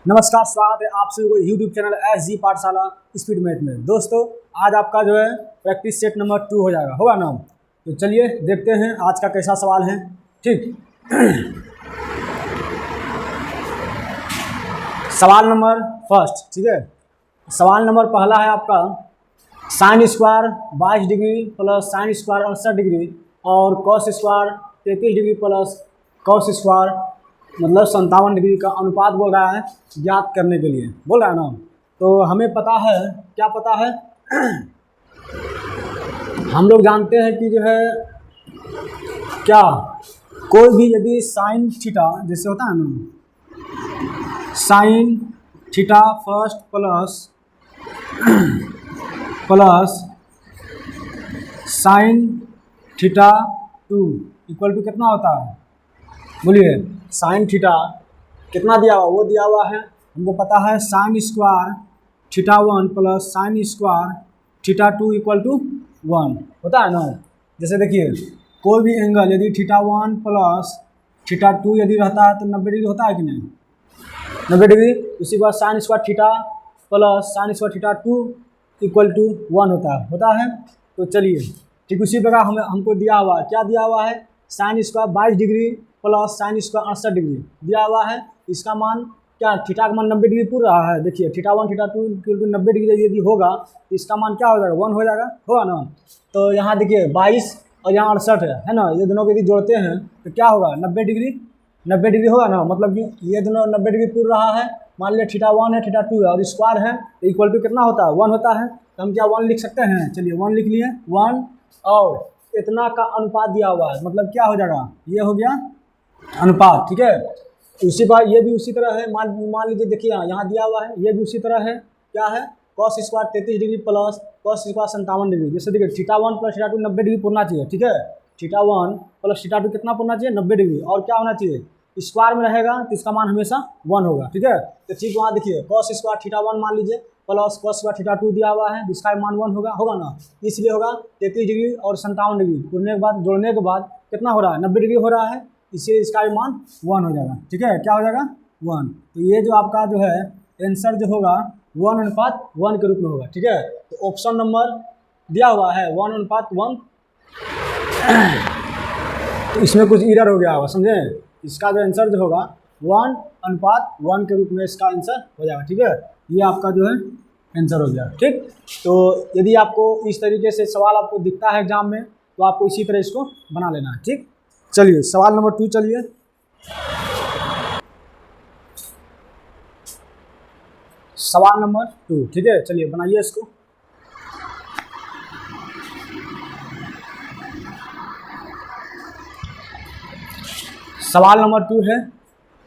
नमस्कार, स्वागत है आप सभी को यूट्यूब चैनल SG पाठशाला स्पीड मैथ में। दोस्तों आज आपका जो है प्रैक्टिस सेट नंबर 2 हो जाएगा, होगा ना। तो चलिए देखते हैं आज का कैसा सवाल है। ठीक सवाल नंबर फर्स्ट, ठीक है। सवाल नंबर पहला है आपका sine square 22 degree plus sine square 68 degree और cos square 33 degree plus cos square मतलब 57 डिग्री का अनुपात बोल रहा है ज्ञात करने के लिए, बोल रहा है ना। तो हमें पता है, क्या पता है हम लोग जानते हैं कि जो है क्या कोई भी यदि साइन थीटा जैसे होता है ना, sine theta first plus sine theta 2 equal to कितना होता है, बोलिए। साइन थीटा कितना दिया हुआ, वो दिया हुआ है हमको पता है sine square theta 1 plus sine square theta 2 equal to 1 होता है ना। जैसे देखिए कोई भी एंगल यदि थीटा 1 प्लस थीटा 2 यदि रहता है तो 90 डिग्री होता है कि नहीं, 90 डिग्री। उसी के बाद sine square theta plus sine square theta 2 equal to 1 होता है। तो चलिए ठीक उसी प्रकार हमको दिया हुआ क्या दिया हुआ है, sine square 22 degree plus sine square 68 degree दिया हुआ है। इसका मान क्या, थीटा का मान 90 डिग्री पूरा रहा है। देखिए theta 1 theta 2 equal to 90 degree यदि होगा तो इसका मान क्या हो जाएगा, 1 हो जाएगा, होगा ना। तो यहाँ देखिए 22 और यहाँ 68 है ना, ये दोनों को यदि जोड़ते हैं तो क्या होगा 90 डिग्री होगा ना। मतलब कि ये दोनों 90 डिग्री पूर रहा है। मान लिया थीटा 1 है थीटा 2 है और स्क्वायर है तो इक्वल टू कितना होता है, 1 होता है। तो हम क्या 1 लिख सकते हैं, चलिए 1 लिख लिए। 1 और इतना का अनुपात दिया हुआ है, मतलब क्या हो जाएगा, ये हो गया अनुपात, ठीक है। उसी बार ये भी उसी तरह है, मान लीजिए देखिए यहाँ दिया हुआ है, ये भी उसी तरह है। क्या है, cos square 33 degree plus cos square 57 degree. जैसे देखिए थीटा 1 प्लस थीटा 2 90 डिग्री पुरना चाहिए, ठीक है। थीटा 1 प्लस थीटा 2 कितना पुरना चाहिए, 90 डिग्री। और क्या होना चाहिए, स्क्वायर में रहेगा तो इसका मान हमेशा 1 होगा, ठीक है। तो ठीक वहाँ देखिए कॉस स्क्वायर थीटा 1 मान लीजिए प्लस कॉस स्क्वायर थीटा 2 दिया हुआ है, जिसका मान 1 होगा ना। इसलिए होगा 33 डिग्री और 57 डिग्री पुरने के बाद जोड़ने के बाद कितना हो रहा है, 90 डिग्री हो रहा है। इससे इसका मान 1 हो जाएगा, ठीक है। क्या हो जाएगा, 1। तो ये जो आपका जो है आंसर जो होगा 1:1 के रूप में होगा, ठीक है। तो ऑप्शन नंबर दिया हुआ है 1:1। तो इसमें कुछ एरर हो गया होगा, समझे। इसका जो आंसर जो होगा 1:1 के रूप में इसका आंसर हो जाएगा, ठीक है। ये आपका जो है आंसर हो गया, ठीक। तो यदि आपको इस तरीके से सवाल आपको दिखता है एग्जाम में तो आपको इसी तरह इसको बना लेना है, ठीक। चलिए सवाल नंबर 2 चलिए। सवाल नंबर 2, ठीक है। चलिए बनाइए इसको। सवाल नंबर 2 है,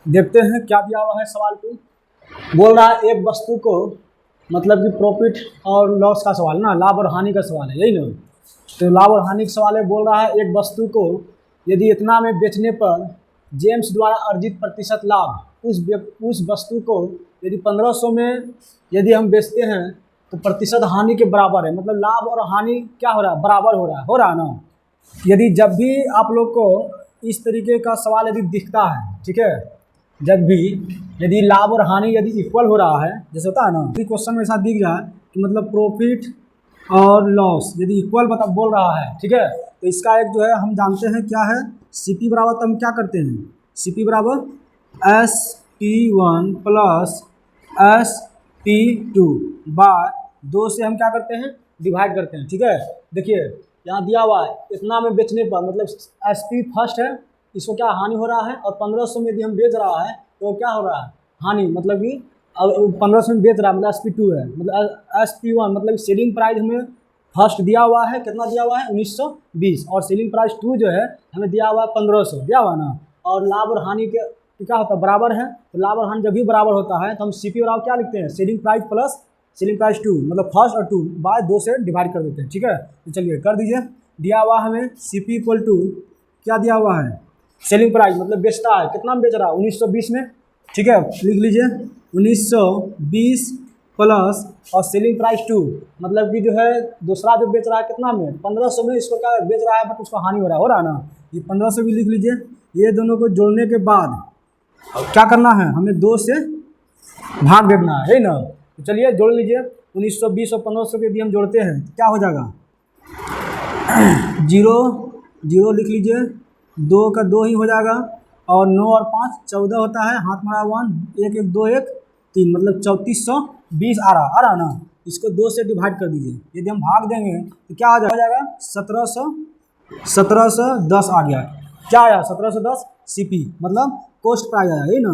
देखते हैं क्या दिया हुआ है। सवाल 2 बोल रहा है एक वस्तु को, मतलब कि प्रॉफिट और लॉस का सवाल ना, लाभ और हानि का सवाल है, यही ना। तो लाभ और हानि का सवाल है। बोल रहा है एक वस्तु को यदि इतना में बेचने पर जेम्स द्वारा अर्जित प्रतिशत लाभ उस वस्तु को यदि 1500 में यदि हम बेचते हैं तो प्रतिशत हानि के बराबर है। मतलब लाभ और हानि क्या हो रहा है, बराबर हो रहा है ना। यदि जब भी आप लोग को इस तरीके का सवाल यदि दिखता है, ठीक है, जब भी यदि लाभ और हानि यदि इक्वल हो रहा है, जैसे होता है ना, क्वेश्चन में ऐसा दिख जाए कि मतलब प्रॉफिट और लॉस यदि इक्वल बोल रहा है, ठीक है। तो इसका एक जो है हम जानते हैं क्या है, CP बराबर, तो हम क्या करते हैं, CP बराबर SP1 प्लस SP2 बाय 2 से हम क्या करते हैं, डिवाइड करते हैं, ठीक है। देखिए यहाँ दिया हुआ है इतना में बेचने पर, मतलब SP फर्स्ट है, इसको क्या हानि हो रहा है, और 1500 में यदि हम बेच रहा है तो क्या हो रहा है, हानि। मतलब कि 1500 में बेच रहा है मतलब SP2 है, मतलब SP1 मतलब सेलिंग प्राइस हमें फर्स्ट दिया हुआ है, कितना दिया हुआ है 1920, और सेलिंग प्राइस 2 जो है हमें दिया हुआ है 1500 दिया हुआ ना। और लाभ और हानि के क्या होता है, बराबर है। तो लाभ और हानि जब भी बराबर होता है तो हम CP बराबर क्या लिखते हैं, selling price plus selling price 2 मतलब फर्स्ट और 2 बाय 2 से डिवाइड कर देते हैं, ठीक है। तो चलिए कर दीजिए। दिया हुआ हमें CP इक्वल टू क्या दिया हुआ है, सेलिंग प्राइस मतलब बेचता है, कितना में बेच रहा है 1920 में, ठीक है। लिख लीजिए 1920 प्लस और सेलिंग प्राइस 2 मतलब कि जो है दूसरा जो बेच रहा है कितना में, 1500 में, इसको क्या बेच रहा है बट उसको हानि हो रहा है ना। ये 1500 भी लिख लीजिए। ये दोनों को जोड़ने के बाद क्या करना है, हमें 2 से भाग देना है ना। तो चलिए जोड़ लीजिए 1900, 20 और 1500 के यदि हम जोड़ते हैं तो क्या हो जाएगा, 0 0 लिख लीजिए, 2 का 2 ही हो जाएगा, और 9 और 5 14 होता है, हाथ मारा 1, 1 1 2 1 3, मतलब 3420 आ रहा ना। इसको 2 से डिवाइड कर दीजिए, यदि हम भाग देंगे तो क्या हो जाएगा 1710 आ गया। क्या आया 1710 सीपी, मतलब कॉस्ट प्राइस आया, यही ना,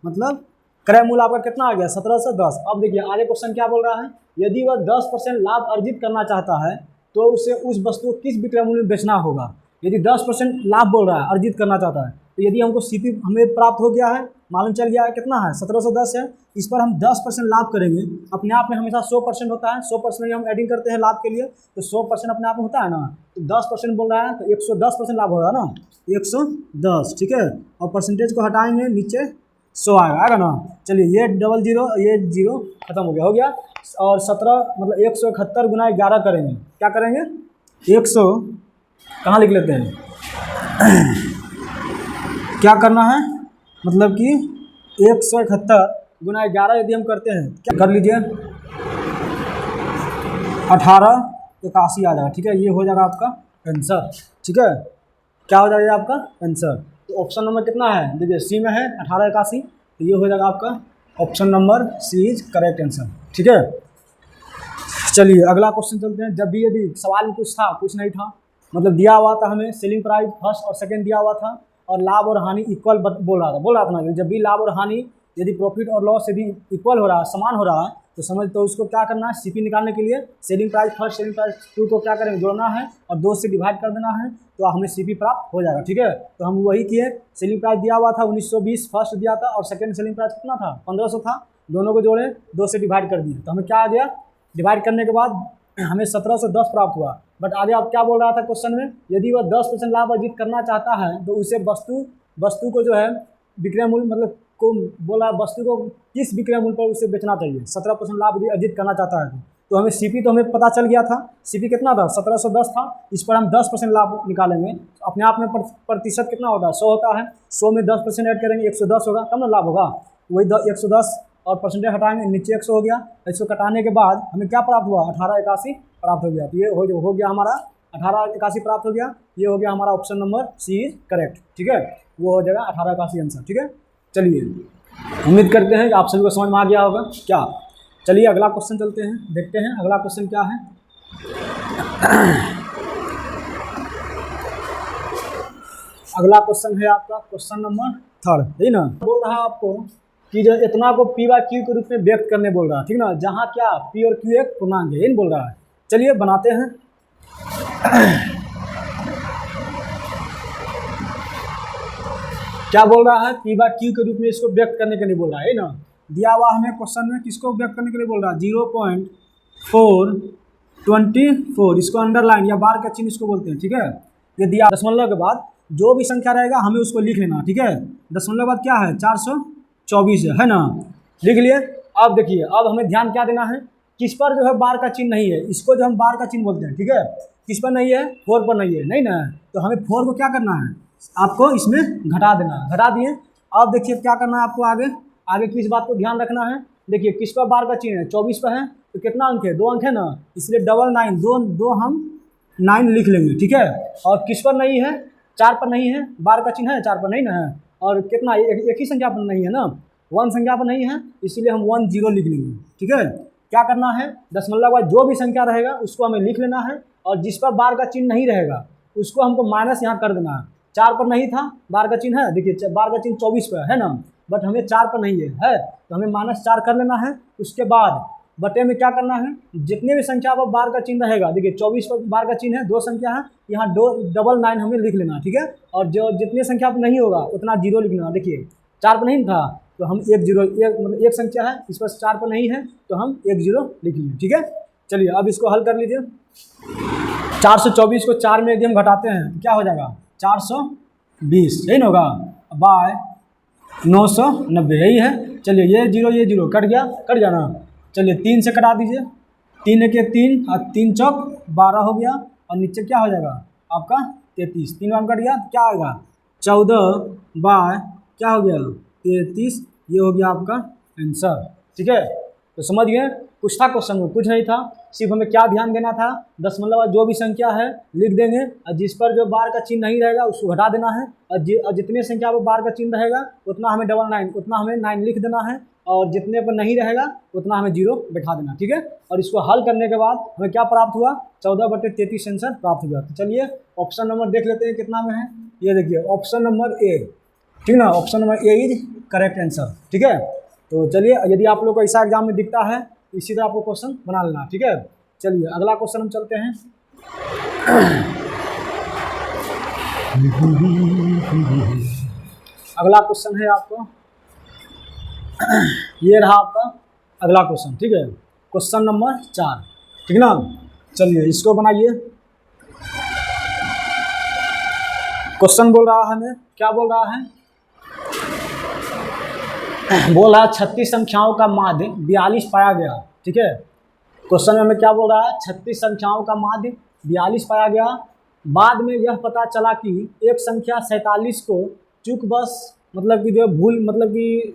मतलब क्रय मूल्य आपका कितना आ गया 1710। अब देखिए आगे क्वेश्चन क्या बोल रहा है, यदि वह 10% लाभ अर्जित करना चाहता है तो उसे उस वस्तु को किस विक्रय मूल्य में बेचना होगा। यदि 10% लाभ बोल रहा है, अर्जित करना चाहता है, तो यदि हमको सीपी हमें प्राप्त हो गया है, मालूम चल गया है कितना है 1710 है, इस पर हम 10% लाभ करेंगे। अपने आप में हमेशा 100% होता है, 100% हम एडिंग करते हैं लाभ के लिए, तो 100% अपने आप में होता है ना, तो 10% बोल रहा है तो 110% लाभ होगा ना, 110, ठीक है। और परसेंटेज को हटाएंगे नीचे 100 आएगा ना। चलिए ये 00 ये 0 खत्म हो गया। और 17 मतलब 171 गुना 11 करेंगे, क्या करेंगे 100, कहाँ लिख लेते हैं क्या करना है, मतलब कि 171 गुना 11 यदि हम करते हैं क्या कर लीजिए 1881 आ जाएगा, ठीक है। ये हो जाएगा आपका आंसर, ठीक है। क्या हो जाएगा आपका आंसर, तो ऑप्शन नंबर कितना है, देखिए सी में है 1881, तो ये हो जाएगा आपका option number C is correct answer, ठीक है। चलिए अगला क्वेश्चन चलते हैं। जब भी यदि सवाल में कुछ था कुछ नहीं था, मतलब दिया हुआ था हमें सेलिंग प्राइस फर्स्ट और सेकंड दिया हुआ था, और लाभ और हानि इक्वल बोल रहा था ना, जब भी लाभ और हानि यदि प्रॉफिट और लॉस यदि इक्वल हो रहा है, समान हो रहा है, तो समझ तो उसको क्या करना है, सीपी निकालने के लिए selling price first selling price 2 को क्या करेंगे, जोड़ना है और 2 से डिवाइड कर देना है, तो हमें सीपी प्राप्त हो जाएगा, ठीक है। तो हम वही किए, सेलिंग प्राइस दिया हुआ था 1920 फर्स्ट दिया था, और सेकंड सेलिंग प्राइस कितना था 1500 था, दोनों को जोड़े 2 से डिवाइड कर दिए, तो हमें क्या आ गया, डिवाइड करने के बाद हमें 1710 प्राप्त हुआ। बट आगे आप क्या बोल रहा था क्वेश्चन में, यदि वह 10% लाभ अर्जित करना चाहता है तो उसे वस्तु को जो है विक्रय मूल्य मतलब को बोला, वस्तु को किस विक्रय मूल्य पर उसे बेचना चाहिए। 17% लाभ यदि अर्जित करना चाहता है तो हमें सीपी तो हमें पता चल गया था, सीपी कितना था 1710 था, इस पर हम 10% लाभ निकालेंगे, अपने आप में प्रतिशत कितना होता है 100 होता है, 100 में 10% ऐड करेंगे 110 होगा, तब ना लाभ होगा, वही 110 और परसेंटेज हटाएंगे नीचे 100 हो गया, इसको कटाने के बाद हमें क्या प्राप्त हुआ 1881 प्राप्त हो गया। तो ये हो गया हमारा 1881 प्राप्त हो गया, ये हो गया हमारा option number C is correct, ठीक है, वो हो जाएगा 1881 आंसर, ठीक है। चलिए उम्मीद करते हैं कि आप सभी को समझ में आ गया होगा क्या। चलिए अगला क्वेश्चन चलते हैं, देखते हैं अगला क्वेश्चन क्या है। अगला क्वेश्चन है आपका क्वेश्चन नंबर 3, है ना। बोल रहा है आपको कि जो इतना को पी बाय क्यू के रूप में व्यक्त करने बोल रहा है, ठीक ना, जहाँ क्या पी और क्यू एक पूर्णांक है, इन बोल रहा है। चलिए बनाते हैं। क्या बोल रहा है, पी बाय क्यू के रूप में इसको व्यक्त करने के लिए बोल रहा है ना, दिया हुआ हमें क्वेश्चन में किसको व्यक्त करने के लिए बोल रहा है 0.424, इसको अंडरलाइन या बार का चिन्ह इसको बोलते हैं, ठीक है। ये दिया दशमलव के बाद जो भी संख्या रहेगा हमें उसको लिख लेना, ठीक है। दशमलव के बाद क्या है 424 है ना, लिख लिए। अब देखिए अब हमें ध्यान क्या देना है, किस पर जो है बार का चिन्ह नहीं है, इसको जो हम बार का चिन्ह बोलते हैं, ठीक है। किस पर नहीं है, 4 पर नहीं है, नहीं ना, तो हमें 4 को क्या करना है, आपको इसमें घटा देना है, घटा दिए। अब देखिए क्या करना है आपको, आगे किस बात को ध्यान रखना है, देखिए किस पर बार का चिन्ह है 24 पर है, तो कितना अंक है 2 अंक है ना, इसलिए 99 दो हम 9 लिख लेंगे, ठीक है। और किस पर नहीं है 4 पर नहीं है, बार का चिन्ह है 4 पर नहीं ना है, और कितना एक ही संख्या पर नहीं है ना, 1 संख्या पर नहीं है, इसीलिए हम 10 लिख लेंगे, ठीक है। क्या करना है, दशमलव के बाद जो भी संख्या रहेगा उसको हमें लिख लेना है, और जिस पर बार का चिन्ह नहीं रहेगा उसको हमको माइनस यहाँ कर देना है। 4 पर नहीं था बार का चिन्ह है, देखिए बार का चिन्ह 24 पर है ना, बट हमें 4 पर नहीं है तो हमें -4 कर लेना है। उसके बाद बटे में क्या करना है, जितने भी संख्या पर बार का चिन्ह रहेगा, देखिए 24 पर बार का चिन्ह है, 2 संख्या है, यहाँ 299 हमें लिख लेना, ठीक है। और जो जितने संख्या पर नहीं होगा उतना 0 लिख लेना। देखिए 4 पर नहीं था तो हम 1 0 मतलब एक संख्या है इस पर 4 पर नहीं है तो हम 1 0 लिख लेंगे, ठीक है। चलिए अब इसको हल कर लीजिए। 424 को 4 में यदि हम घटाते हैं क्या हो जाएगा 420, यही ना होगा, बाय 990, यही है। चलिए ये 0 कट गया ना। चलिए 3 से कटा दीजिए, 3 1 3 और 3 चौक 12 हो गया, और नीचे क्या हो जाएगा आपका 33, 3 बार कट गया तो क्या आएगा 14 बाय क्या हो गया 33, ये हो गया आपका आंसर। ठीक है, तो समझ गए, कुछ था क्वेश्चन में, कुछ नहीं था, सिर्फ हमें क्या ध्यान देना था, दशमलव जो भी संख्या है लिख देंगे और जिस पर जो बार का चिन्ह नहीं रहेगा उसको घटा देना है, और जितने संख्या पर बार का चिन्ह रहेगा उतना हमें 99 उतना हमें 9 लिख देना है, और जितने पर नहीं रहेगा उतना हमें 0 बैठा देना। ठीक है, और इसको हल करने के बाद हमें क्या प्राप्त हुआ, 14/33 आंसर प्राप्त हुआ। तो चलिए ऑप्शन नंबर देख लेते हैं कितना में है, ये देखिए ऑप्शन नंबर ए, ठीक ना, option number A is correct answer. ठीक है, तो चलिए यदि आप लोग को ऐसा एग्जाम में दिखता है इसी तरह आपको क्वेश्चन बना लेना। ठीक है, चलिए अगला क्वेश्चन हम चलते हैं। अगला क्वेश्चन है आपको, ये रहा आपका अगला क्वेश्चन। ठीक है, क्वेश्चन नंबर 4, ठीक ना, चलिए इसको बनाइए। क्वेश्चन बोल रहा है हमें, क्या बोल रहा है, बोल रहा है 36 संख्याओं का माध्य 42 पाया गया। ठीक है, क्वेश्चन में हमें क्या बोल रहा है, 36 संख्याओं का माध्य 42 पाया गया, बाद में यह पता चला कि एक संख्या 47 को चूक बस मतलब कि जो है भूल मतलब कि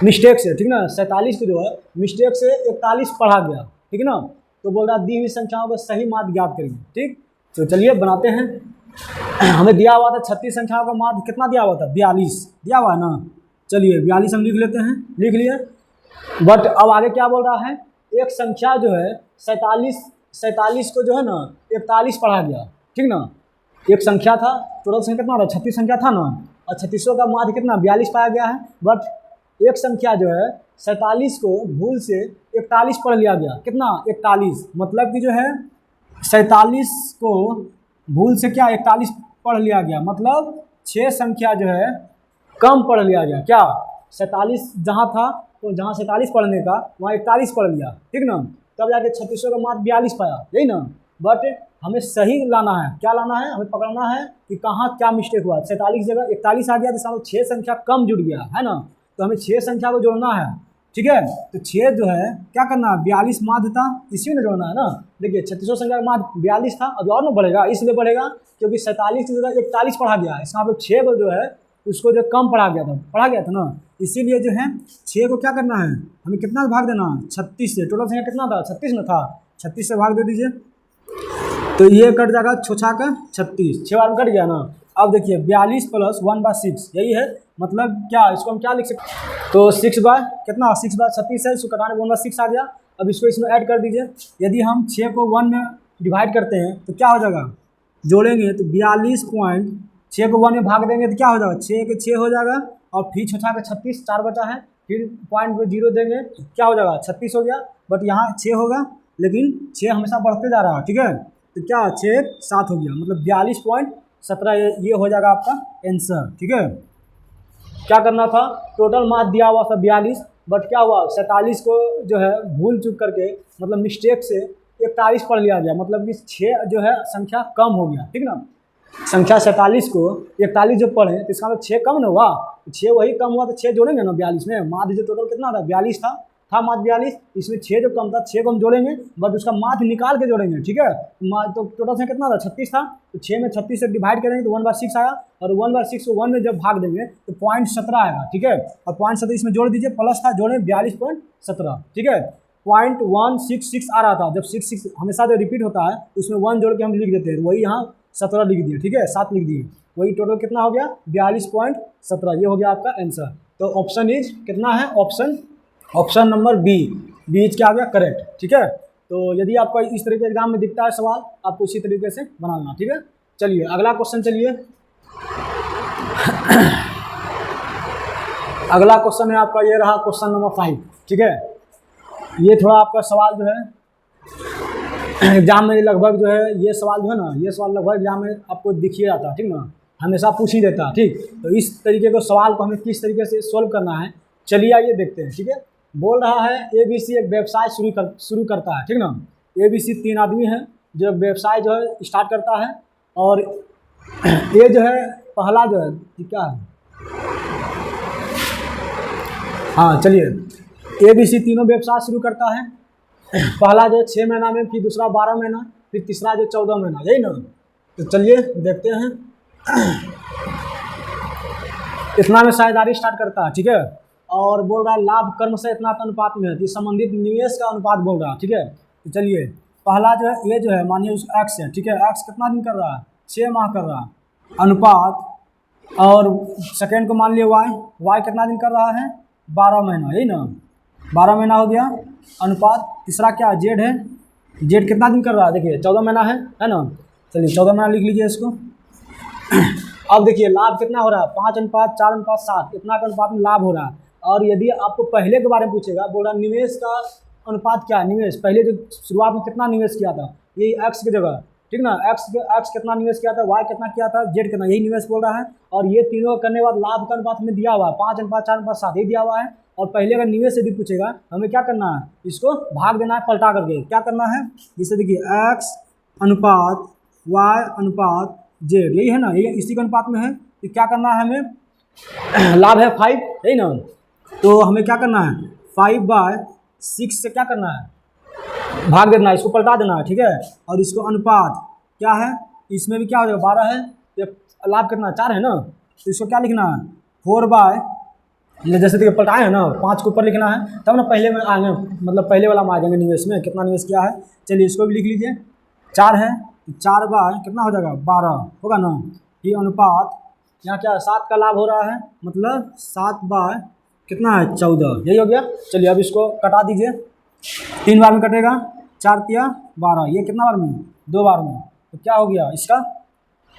मिस्टेक से, ठीक ना, 47 को जो है मिस्टेक से 41 पढ़ा गया। ठीक है ना, तो बोल रहा दी हुई संख्याओं का सही माध्य ज्ञात करेंगे। ठीक, तो चलिए बनाते हैं। हमें दिया हुआ था 36 संख्याओं का माध्य कितना दिया हुआ था, 42 दिया हुआ है ना, चलिए 42 हम लिख लेते हैं, लिख लिए। बट अब आगे क्या बोल रहा है, एक संख्या जो है 47 को जो है ना 41 पढ़ा गया। ठीक ना, एक संख्या था, टोटल संख्या कितना था, 36 संख्या था ना, और 36 का माध्य कितना 42 पाया गया है, बट एक संख्या जो है 47 को भूल से 41 पढ़ लिया गया। कितना, 41, मतलब कि जो है 47 को भूल से क्या 41 पढ़ लिया गया, मतलब 6 संख्या जो है कम पढ़ लिया गया। क्या, 47 जहाँ था तो जहाँ 47 पढ़ने का वहाँ 41 पढ़ लिया। ठीक ना, तब जाके 36 का माध्य 42 पाया, यही ना। बट हमें सही लाना है, क्या लाना है, हमें पकड़ना है कि कहाँ क्या मिस्टेक हुआ। 47 जगह 41 आ गया तो इसका 6 संख्या कम जुड़ गया है ना, तो हमें 6 संख्या को जोड़ना है। ठीक है, तो 6 जो है क्या करना है, 42 माध्य था इसी में जोड़ना है ना। देखिए 36 संख्या का माध्य 42 था, अब और ना बढ़ेगा, इसलिए बढ़ेगा क्योंकि 47 की जगह 41 पढ़ा गया, इसका मतलब 6 को जो है उसको जो कम पढ़ा गया था ना, इसीलिए जो है 6 को क्या करना है, हमें कितना भाग देना है, 36 से। टोटल संख्या कितना था, 36 में था, 36 से भाग दे दीजिए, तो ये कट जाएगा 6 का 36, 6 बार में कट गया ना। अब देखिए 42 + 1/6 यही है, मतलब क्या इसको हम क्या लिख सकते हैं, तो 6 बार कितना 6/36 है, इसको कटाने 1/6 आ गया। अब इसको इसमें ऐड कर दीजिए, यदि हम 6 को 1 में डिवाइड करते हैं तो क्या हो जाएगा, जोड़ेंगे तो 42.6 को 1 में भाग देंगे तो क्या हो जाएगा, 6 के 6 हो जाएगा, और फिर 6 का 36, 4 बचा है, फिर पॉइंट पे 0 देंगे तो क्या हो जाएगा, 36 हो गया। बट यहाँ 6 होगा, लेकिन 6 हमेशा बढ़ते जा रहा है। ठीक है, तो क्या 6 7 हो गया, मतलब 42.17 ये हो जाएगा आपका आंसर। ठीक है, क्या करना था, टोटल मार्क्स दिया हुआ था 42, बट क्या हुआ 47 को जो है भूल चूक करके मतलब मिस्टेक से 41 पढ़ लिया गया, मतलब कि 6 जो है संख्या कम हो गया। ठीक ना, संख्या 47 को 41 जो पढ़े तो इसका मतलब 6 कम ना हुआ, 6 वही कम हुआ तो 6 जोड़ेंगे ना 42 में। माध्य जो टोटल कितना था 42 था माध्य 42, इसमें 6 जो कम था 6 को हम जोड़ेंगे, बट उसका माध्य निकाल के जोड़ेंगे। ठीक है, तो टोटल संख्या कितना था 36 था, तो 6 में 36 से डिवाइड करेंगे तो 1/6 आया, और 1/6 को 1 में जब भाग देंगे तो 0.17 आएगा। ठीक है, और 0.17 इसमें जोड़ दीजिए, प्लस था जोड़े 42.17। ठीक है, 0.166 आ रहा था, जब 66 हमेशा जो रिपीट होता है उसमें 1 जोड़ के हम लिख देते हैं, वही यहाँ 17 लिख दिए। ठीक है, 7 लिख दिए, वही टोटल कितना हो गया 42.17, ये हो गया आपका आंसर। तो ऑप्शन इज कितना है, ऑप्शन नंबर बी इज क्या आ गया, करेक्ट। ठीक है, तो यदि आपका इस तरीके के एग्जाम में दिखता है सवाल, आपको इसी तरीके से बनाना। ठीक है, चलिए अगला क्वेश्चन, चलिए अगला क्वेश्चन है आपका, ये रहा क्वेश्चन नंबर 5। ठीक है, ये थोड़ा आपका सवाल जो है एग्जाम में लगभग जो है ये सवाल जो है ना, ये सवाल लगभग एग्जाम में आपको दिख ही जाता है। ठीक ना, हमेशा पूछ ही देता है। ठीक, तो इस तरीके के सवाल को हमें किस तरीके से सोल्व करना है, चलिए आइए देखते हैं। ठीक है, बोल रहा है ABC एक व्यवसाय शुरू करता है। ठीक ना, ABC 3 आदमी हैं जो व्यवसाय जो है स्टार्ट करता है, और ये जो है पहला जो है क्या है, हाँ चलिए ABC तीनों व्यवसाय शुरू करता है, पहला जो 6 महीना में, फिर दूसरा 12 महीना, फिर तीसरा जो 14 महीना, यही ना। तो चलिए देखते हैं, इतना में साझेदारी स्टार्ट करता है। ठीक है, और बोल रहा है लाभ कर्म से इतना अनुपात में है, तो संबंधित निवेश का अनुपात बोल रहा है। ठीक है, तो चलिए पहला जो है ये जो है मानिए उस एक्स है। ठीक है, एक्स कितना दिन कर रहा है, 6 माह कर रहा है अनुपात, और सेकेंड को मान लिया वाई, वाई कितना दिन कर रहा है, 12 महीना, यही ना, 12 महीना हो गया अनुपात। तीसरा क्या है, जेड है, जेड कितना दिन कर रहा है, देखिए 14 महीना है ना। चलिए 14 महीना लिख लीजिए इसको। अब देखिए लाभ कितना हो रहा है, 5:4:7, इतना का अनुपात में लाभ हो रहा है। और यदि आपको पहले के बारे में पूछेगा, बोल रहा निवेश का अनुपात क्या है, निवेश पहले जो शुरुआत में कितना निवेश किया था, ये एक्स की जगह, ठीक ना, एक्स कितना निवेश किया था, वाई कितना किया था, जेड कितना, यही निवेश बोल रहा है। और ये तीनों करने के बाद लाभ का अनुपात में दिया हुआ है 5:4:7 ही दिया हुआ है। और पहले अगर निवेश यदि पूछेगा हमें क्या करना है, इसको भाग देना है पलटा करके, क्या करना है, जैसे देखिए एक्स अनुपात वाई अनुपात जेड, यही है ना, ये इसी के अनुपात में है। तो क्या करना है हमें, लाभ है 5, यही ना, तो हमें क्या करना है 5/6 से क्या करना है, भाग देना है, इसको पलटा देना है। ठीक है, और इसको अनुपात क्या है, इसमें भी क्या हो जाएगा 12 है, ये लाभ कितना 4 है ना, तो इसको क्या लिखना है 4/, जैसे देखिए पलटाए हैं ना, 5 के ऊपर लिखना है, तब ना पहले में आएंगे, मतलब पहले वाला में आ जाएंगे निवेश में, कितना निवेश किया है। चलिए इसको भी लिख लीजिए, 4 है, 4/, कितना हो जाएगा 12 होगा ना, ये अनुपात, यहाँ क्या है 7 का लाभ हो रहा है, मतलब 7/, कितना है 14, यही हो गया। चलिए अब इसको कटा दीजिए, 3 बार में कटेगा, 4×3=12, ये कितना बार में, 2 बार में, तो क्या हो गया इसका,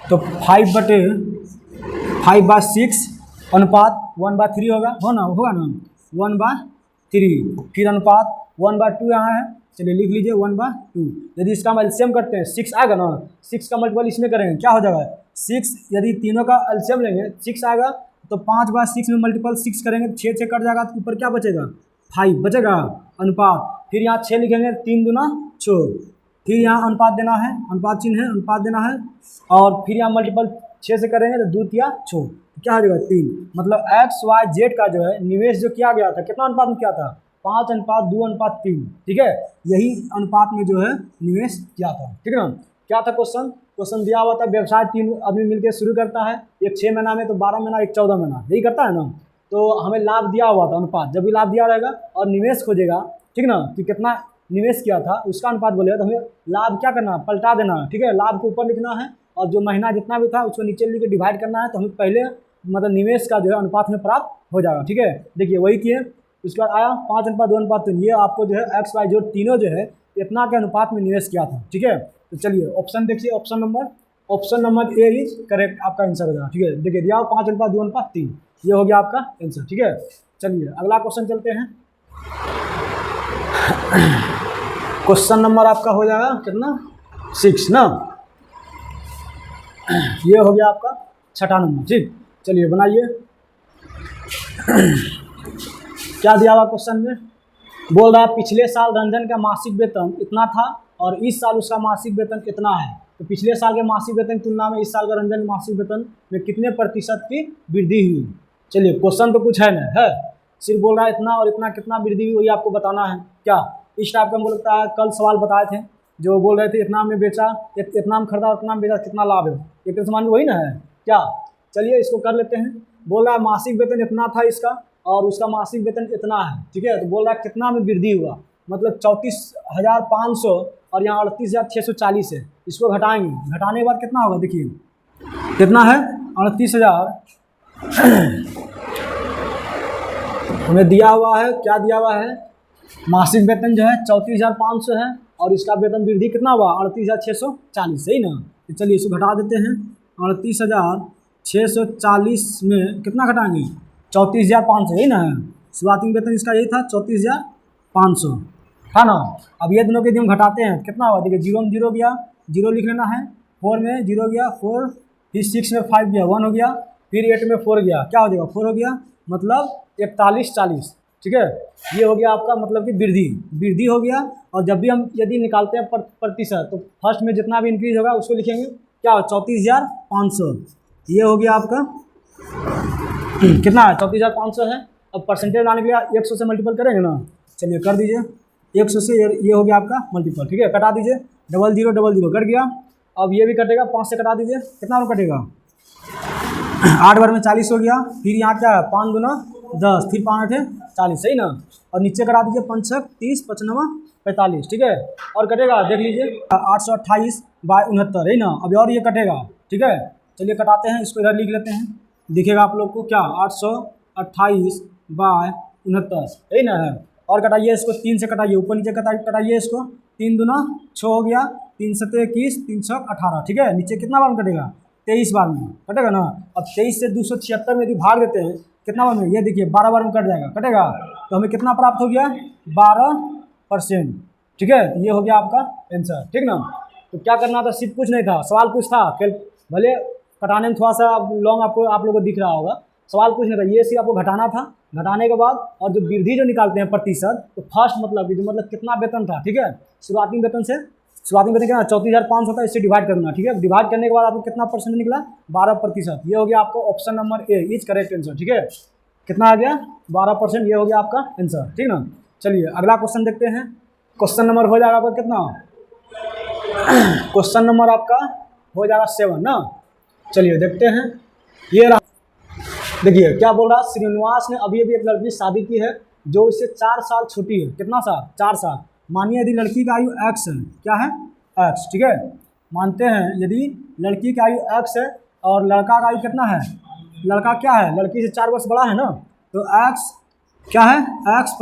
तो 5/6 अनुपात 1/3 होगा, होगा ना 1/3, फिर अनुपात 1/2 यहाँ है, चलिए लिख लीजिए 1/2। यदि इसका हम एलसीएम करते हैं 6 आएगा ना, 6 का मल्टीपल इसमें करेंगे क्या हो जाएगा 6, यदि तीनों का एलसीएम लेंगे 6 आएगा, तो 5/6 में मल्टीपल 6 करेंगे, 6 कट जाएगा, तो ऊपर क्या बचेगा 5 बचेगा अनुपात, फिर यहाँ 6 लिखेंगे, 3 दूना 6, फिर यहाँ अनुपात देना है, अनुपात चिन्ह है, अनुपात देना है, और फिर यहाँ मल्टीपल 6 से करेंगे तो 2×3=6, क्या हो जाएगा 3, मतलब एक्स वाई जेड का जो है निवेश जो किया गया था कितना अनुपात में किया था, 5:2:3, ठीक है, यही अनुपात में जो है निवेश किया था। ठीक है ना, क्या था क्वेश्चन दिया हुआ था, व्यवसाय 3 आदमी मिलकर शुरू करता है, एक 6 महीना में, तो 12 महीना, एक 14 महीना, यही करता है ना। तो हमें लाभ दिया हुआ था अनुपात, जब भी लाभ दिया रहेगा और निवेश खोजेगा, ठीक ना, कि कितना निवेश किया था उसका अनुपात बोलेगा, तो हमें लाभ क्या करना है, पलटा देना है। ठीक है, लाभ को ऊपर लिखना है और जो महीना जितना भी था उसको नीचे लिख के डिवाइड करना है, तो हमें पहले मतलब निवेश का जो है अनुपात में प्राप्त हो जाएगा। ठीक है, देखिए वही किए, उसके बाद आया 5:2:3, ये आपको जो है एक्स वाई जो तीनों जो है इतना के अनुपात में निवेश किया था। ठीक है, तो चलिए ऑप्शन देखिए, option number A is correct, आपका आंसर हो जाएगा। ठीक है, देखिए दिया 5:2:3, ये हो गया आपका आंसर। ठीक है, चलिए अगला क्वेश्चन चलते हैं। क्वेश्चन नंबर आपका हो जाएगा कितना 6 ना, ये हो गया आपका 6ठा नंबर। ठीक, चलिए बनाइए। क्या दिया हुआ क्वेश्चन में, बोल रहा है पिछले साल रंजन का मासिक वेतन इतना था और इस साल उसका मासिक वेतन कितना है, तो पिछले साल के मासिक वेतन की तुलना में इस साल का रंजन मासिक वेतन में कितने प्रतिशत की वृद्धि हुई। चलिए क्वेश्चन तो कुछ है ना, है सिर्फ बोल रहा है इतना और इतना कितना वृद्धि हुई, वही आपको बताना है। क्या इस टाइप का बोलता है, कल सवाल बताए थे जो बोल रहे थे इतना में बेचा, इतना में खरीदा, इतना में बेचा, कितना लाभ है, एक तरह से मान वही ना है क्या। चलिए इसको कर लेते हैं, बोल रहा है मासिक वेतन इतना था इसका और उसका मासिक वेतन इतना है। ठीक है, तो बोल रहा है कितना में वृद्धि हुआ, मतलब 34,500 और यहाँ 38,640 है, इसको घटाएंगे, घटाने के बाद कितना होगा, देखिए कितना है 38,000 हमें दिया हुआ है, क्या दिया हुआ है, मासिक वेतन जो है 34,500 है और इसका वेतन वृद्धि कितना हुआ 38,640, सही ना। तो चलिए इसको घटा देते हैं, 38,640 में कितना घटाएंगे 34,500, यही ना है, शुरुआती वेतन इसका यही था 34,500 था ना। अब ये दोनों के यदि हम घटाते हैं कितना हुआ, देखिए 0 में 0 गया, 0 लिख लेना है, 4 में 0 गया 4, फिर 6 में 5 गया 1 हो गया, फिर 8 में 4 गया, क्या हो जाएगा 4 हो गया, मतलब 41,40। ठीक है, ये हो गया आपका मतलब कि वृद्धि हो गया। और जब भी हम यदि निकालते हैं प्रतिशत, तो फर्स्ट में जितना भी इंक्रीज होगा उसको लिखेंगे क्या 34,500, ये हो गया आपका कितना है 34,500 है। अब परसेंटेज लाने के लिए 100 से मल्टीपल करेंगे ना, चलिए कर दीजिए 100 से, ये हो गया आपका मल्टीपल। ठीक है, कटा दीजिए, 0000 कट गया। अब ये भी कटेगा, 5 से कटा दीजिए, कितना कटेगा 8 बार में 40 हो गया, फिर यहाँ क्या है 5 गुना 10, फिर 5 8 40, सही ना। और नीचे करा दीजिए 5 6 30, 5 9 45, ठीक है। और कटेगा देख लीजिए 828/69, है ना। अभी और ये कटेगा, ठीक है। चलिए कटाते हैं, इसको इधर लिख लेते हैं। दिखेगा आप लोग को क्या 828/69, यही ना है। और कटाइए इसको 3 से, कटाइए ऊपर नीचे कटाइए इसको। 3 दूना 6 हो गया, 3 7 21, 3 6 18, ठीक है। नीचे कितना बार में कटेगा 23 बार में कटेगा ना। अब 23 से 276 में यदि भाग देते हैं कितना बार में, ये देखिए 12 बार में कट जाएगा, कटेगा। तो हमें कितना प्राप्त हो गया 12%, ठीक है। तो ये हो गया आपका आंसर, ठीक ना। तो क्या करना था, सिर्फ कुछ नहीं था, सवाल कुछ था। फिर भले कटाने में थोड़ा सा लॉन्ग आप लोगों को दिख रहा होगा, सवाल कुछ नहीं था, ये सिर्फ आपको घटाना था। घटाने के बाद और जो वृद्धि जो निकालते हैं प्रतिशत, तो फर्स्ट मतलब कितना वेतन था, ठीक है। शुरुआती वेतन कितना 34,500 था, इससे डिवाइड करना, ठीक है। डिवाइड करने के बाद आपको कितना परसेंट निकला 12%। ये हो गया आपको option number A is correct answer, ठीक है। कितना आ गया 12%, ये हो गया आपका आंसर, ठीक ना। चलिए अगला क्वेश्चन देखते हैं। क्वेश्चन नंबर हो जाएगा आपका कितना, क्वेश्चन नंबर आपका हो जाएगा 7 ना। चलिए देखते हैं। ये रहा, देखिए क्या बोल रहा है, श्रीनिवास ने अभी अभी एक लड़की शादी की है जो इससे 4 साल छोटी है। कितना साल 4 साल। मानिए यदि लड़की का आयु x है, क्या है x, ठीक है। मानते हैं यदि लड़की का आयु x है और लड़का का आयु कितना है, लड़का क्या है लड़की से 4 वर्ष बड़ा है ना, तो x क्या है x +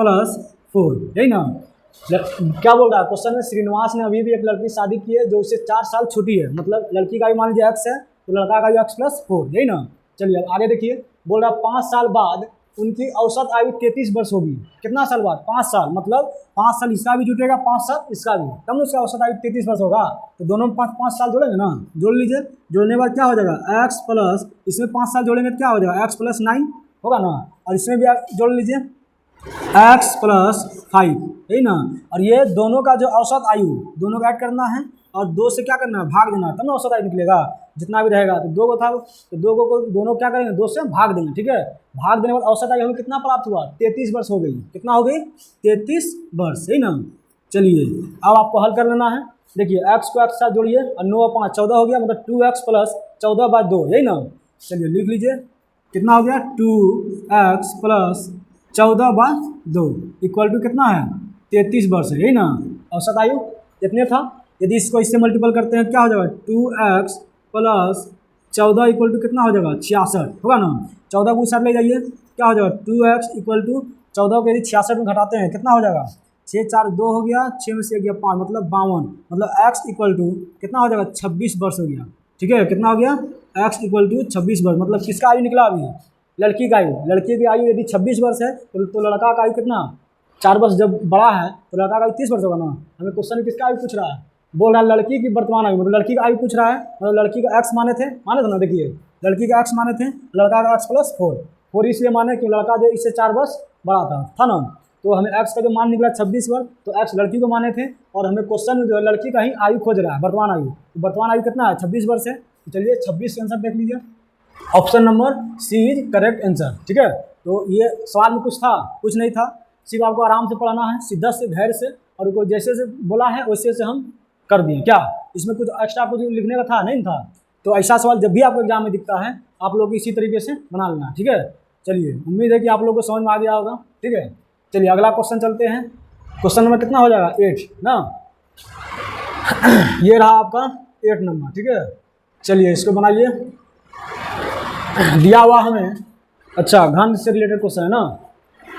4, यही ना। क्या बोल रहा है क्वेश्चन में, श्रीनिवास ने अभी भी एक लड़की शादी की है जो उससे 4 साल छोटी है। मतलब लड़की का आयु मान लीजिए x है तो लड़का का आयु x + 4, यही ना। चलिए अब आगे देखिए, बोल रहा 5 साल बाद उनकी औसत आयु 33 वर्ष होगी। कितना साल बाद 5 साल, मतलब 5 साल इसका भी जुटेगा, 5 साल इसका भी, तब ना उसका औसत आयु 33 वर्ष होगा। तो दोनों में 5 साल जोड़ेंगे ना, जोड़ लीजिए। जोड़ने के बाद क्या हो जाएगा x प्लस, इसमें 5 साल जोड़ेंगे तो क्या हो जाएगा x + 9 होगा ना। और इसमें भी आप जोड़ लीजिए x + 5, यही ना। और ये दोनों का जो औसत आयु, दोनों का ऐड करना है और 2 से क्या करना है भाग देना है, तब ना औसत आयु निकलेगा। जितना भी रहेगा तो 2 को था तो 2 को दोनों क्या करेंगे 2 से भाग देंगे, ठीक है। भाग देने के बाद औसत आयु हमें कितना प्राप्त हुआ 33 वर्ष हो गई। कितना हो गई 33 वर्ष, यही ना। चलिए अब आपको हल कर लेना है। देखिए x को x साथ जोड़िए और 9 और 5 14 हो गया, मतलब 2x + 14/2, यही ना। चलिए लिख लीजिए कितना हो गया 2x + 14/2 इक्वल टू कितना है 33 वर्ष है, यही ना। औसत आयु कितने था, यदि इसको इससे मल्टीपल करते हैं क्या हो जाएगा 2x + 14 इक्वल टू कितना हो जाएगा 66 होगा ना। 14 को साथ ले जाइए, क्या हो जाएगा 2x इक्वल टू 14 को यदि 66 में घटाते हैं कितना हो जाएगा 6 4 2 हो गया, 6 में से गया 5 मतलब 52, मतलब x इक्वल टू कितना हो जाएगा 26 वर्ष हो गया, ठीक है। कितना हो गया x इक्वल टू 26 वर्ष, मतलब किसका आयु निकला अभी लड़की का आयु। लड़की की आयु यदि 26 वर्ष है तो लड़का का आयु कितना 4 वर्ष जब बड़ा है तो लड़का का आयु 30 वर्ष होगा ना। हमें क्वेश्चन किसका आयु पूछ रहा है, बोल रहा है लड़की की वर्तमान आयु, मतलब लड़की का आयु पूछ रहा है। मतलब लड़की का x माने थे ना, देखिए लड़की का x माने थे, लड़का का x + 4 इसलिए माने कि लड़का जो इससे 4 वर्ष बड़ा था ना। तो हमें x का जो मान निकला 26 वर्ष, तो x लड़की को माने थे और हमें क्वेश्चन में जो है लड़की का ही आयु खोज रहा है, वर्तमान आयु। तो वर्तमान आयु कितना है 26 वर्ष है। तो चलिए 26 का आंसर देख लीजिए, option number C is correct answer, ठीक है। तो ये सवाल में कुछ था कुछ नहीं था, सिर्फ आपको आराम से पढ़ना है, शिद्दत से धैर्य से, और कोई जैसे से बोला है वैसे से हम कर दिए। क्या इसमें कुछ एक्स्ट्रा कुछ लिखने का था नहीं था। तो ऐसा सवाल जब भी आपको एग्जाम में दिखता है आप लोग इसी तरीके से बना लेना, ठीक है। चलिए उम्मीद है कि आप लोग को समझ में आ गया होगा, ठीक है। चलिए अगला क्वेश्चन चलते हैं। क्वेश्चन नंबर कितना हो जाएगा 8 ना। ये रहा आपका 8 नंबर, ठीक है। चलिए इसको बनाइए। दिया हुआ हमें, अच्छा घन से रिलेटेड क्वेश्चन है ना।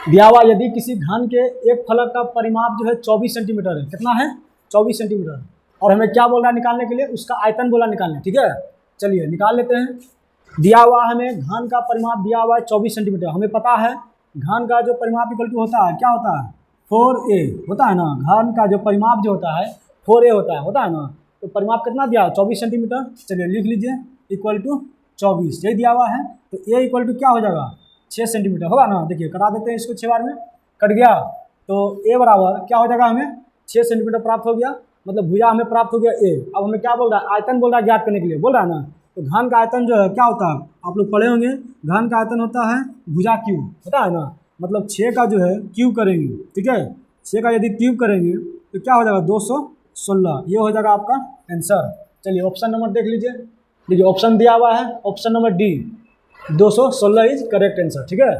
दिया हुआ यदि किसी घन के एक फलक का परिमाप जो है 24 सेंटीमीटर है, कितना है 24 सेंटीमीटर, और हमें क्या बोल रहा है निकालने के लिए, उसका आयतन बोला निकालने, ठीक है। चलिए निकाल लेते हैं। दिया हुआ हमें घन का परिमाप दिया हुआ है 24 सेंटीमीटर। हमें पता है घन का जो परिमाप इक्वल टू होता है क्या होता है 4a होता है ना। घन का जो परिमाप जो होता है 4a होता है ना। तो परिमाप कितना दिया 24 सेंटीमीटर। चलिए लिख लीजिए इक्वल टू 24, यही दिया हुआ है। तो a इक्वल टू क्या हो जाएगा 6 सेंटीमीटर होगा ना। देखिए करा देते हैं इसको 6 बार में, कट गया। तो a बराबर क्या हो जाएगा हमें 6 सेंटीमीटर प्राप्त हो गया, मतलब भुजा हमें प्राप्त हो गया a। अब हमें क्या बोल रहा है आयतन बोल रहा है ज्ञात करने के लिए बोल रहा है ना। तो घन का आयतन जो है क्या होता है आप लोग पढ़े होंगे, घन का आयतन होता है भुजा क्यूब होता है ना। मतलब 6 का जो है क्यूब करेंगे, ठीक है। 6 का यदि क्यूब करेंगे तो क्या हो जाएगा 216, ये हो जाएगा आपका आंसर। चलिए ऑप्शन नंबर देख लीजिए। देखिए ऑप्शन दिया हुआ है option number D 216 is correct answer, ठीक है।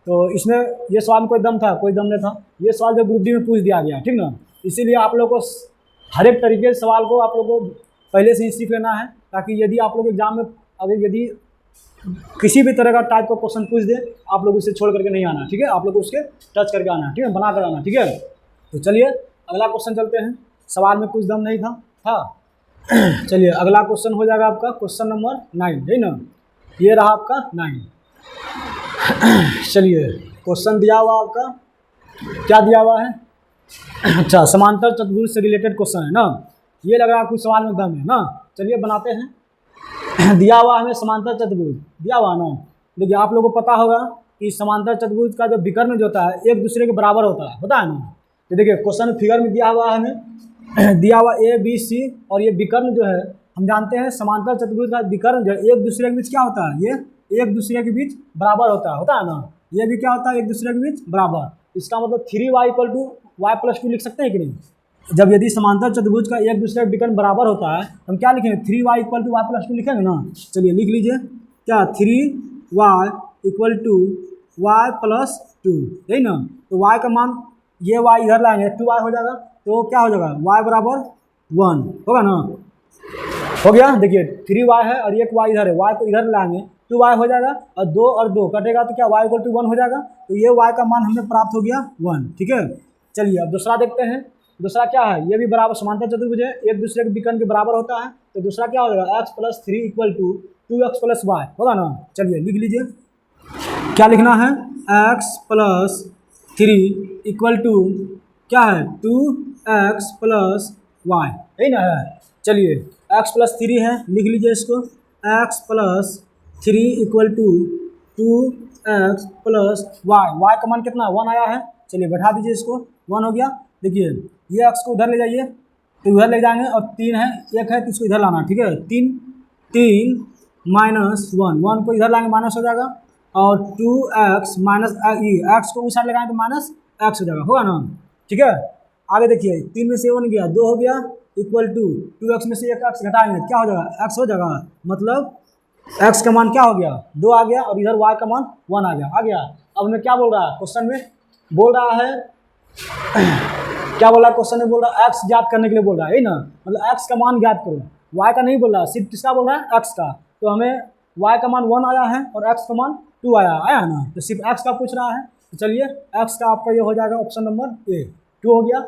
तो इसमें ये सवाल में कोई दम था, कोई दम नहीं था। ये सवाल जो ग्रुप डी में पूछ दिया गया, ठीक ना। इसीलिए आप लोग को हर एक तरीके से सवाल को आप लोग को पहले से ही सीख लेना है, ताकि यदि आप लोग एग्जाम में अगर यदि किसी भी तरह का टाइप का क्वेश्चन पूछ दे, आप लोग उसे छोड़ करके नहीं आना, ठीक है। आप लोग को उसके टच करके आना, ठीक है, बना कर आना, ठीक है। तो चलिए अगला क्वेश्चन चलते हैं। सवाल में कुछ दम नहीं था। चलिए अगला क्वेश्चन हो जाएगा आपका क्वेश्चन नंबर 9, है ना। ये रहा आपका 9। चलिए क्वेश्चन दिया हुआ आपका क्या दिया हुआ है, अच्छा समांतर चतुर्भुज से रिलेटेड क्वेश्चन है ना। ये लग रहा है कुछ सवाल में दम है ना। चलिए बनाते हैं। दिया हुआ हमें समांतर चतुर्भुज दिया हुआ ना। देखिए आप लोगों को पता होगा कि समांतर चतुर्भुज का जो विकर्ण जो होता है एक दूसरे के बराबर होता है ना। तो देखिए क्वेश्चन फिगर में दिया हुआ है हमें, दिया हुआ ए बी सी, और ये विकर्ण जो है हम जानते हैं समांतर चतुर्भुज का विकर्ण जो है एक दूसरे के बीच क्या होता है, ये एक दूसरे के बीच बराबर होता है ना। ये भी क्या होता है, एक दूसरे के बीच बराबर। इसका मतलब 3y = y+2 लिख सकते हैं कि नहीं। जब यदि समांतर चतुर्भुज का एक दूसरे का विकर्ण बराबर होता है हम क्या लिखेंगे, 3y = y+2 लिखेंगे ना। चलिए लिख लीजिए क्या, 3y = y+2, यही ना। तो y का मान ये y इधर लाएंगे 2y हो जाएगा, तो क्या हो जाएगा y = 1 होगा ना। हो गया। देखिए 3y है और एक y इधर है, y को इधर लाएंगे 2y हो जाएगा, और 2 और 2 कटेगा तो क्या y = 1 हो जाएगा। तो ये y का मान हमें प्राप्त हो गया 1, ठीक है। चलिए अब दूसरा देखते हैं। दूसरा क्या है, ये भी बराबर समांतर चतुर्भुज है, एक दूसरे के विकर्ण के बराबर होता है। तो दूसरा क्या हो जाएगा, x + 3 = 2x + y होगा ना। चलिए लिख लीजिए क्या लिखना है, x + 3 = क्या है 2x + y, यही ना है। चलिए x + 3 है, लिख लीजिए इसको, x + 3 = 2x + y। y का मान कितना 1 आया है। चलिए बैठा दीजिए इसको, 1 हो गया। देखिए ये x को उधर ले जाइए, तो उधर ले जाएंगे, और 3 है, 1 है तो इसको इधर लाना, ठीक है। 3 -1, 1 को इधर लाएंगे माइनस हो जाएगा, और 2x - x को उस साइड लगाएंगे तो -x हो जाएगा, होगा ना, ठीक है। आगे देखिए 3 में से 1 गया, 2 हो गया, = 2x में से 1 x घटाएंगे क्या हो जाएगा, x हो जाएगा। मतलब x का मान क्या हो गया 2 आ गया, और इधर y का मान 1 आ गया। अब हमें क्या बोल रहा है क्वेश्चन में, बोल रहा है क्या बोला क्वेश्चन में, बोल रहा है x ज्ञात करने के लिए बोल रहा है ना। मतलब x का मान ज्ञात करो, y का नहीं बोल रहा, सिर्फ किसका बोल रहा है, x का। तो हमें y का मान 1 आया है और x का मान 2 आया ना, तो सिर्फ x का पूछ रहा है। तो चलिए x का आपका ये हो जाएगा ऑप्शन नंबर ए, 2 हो गया।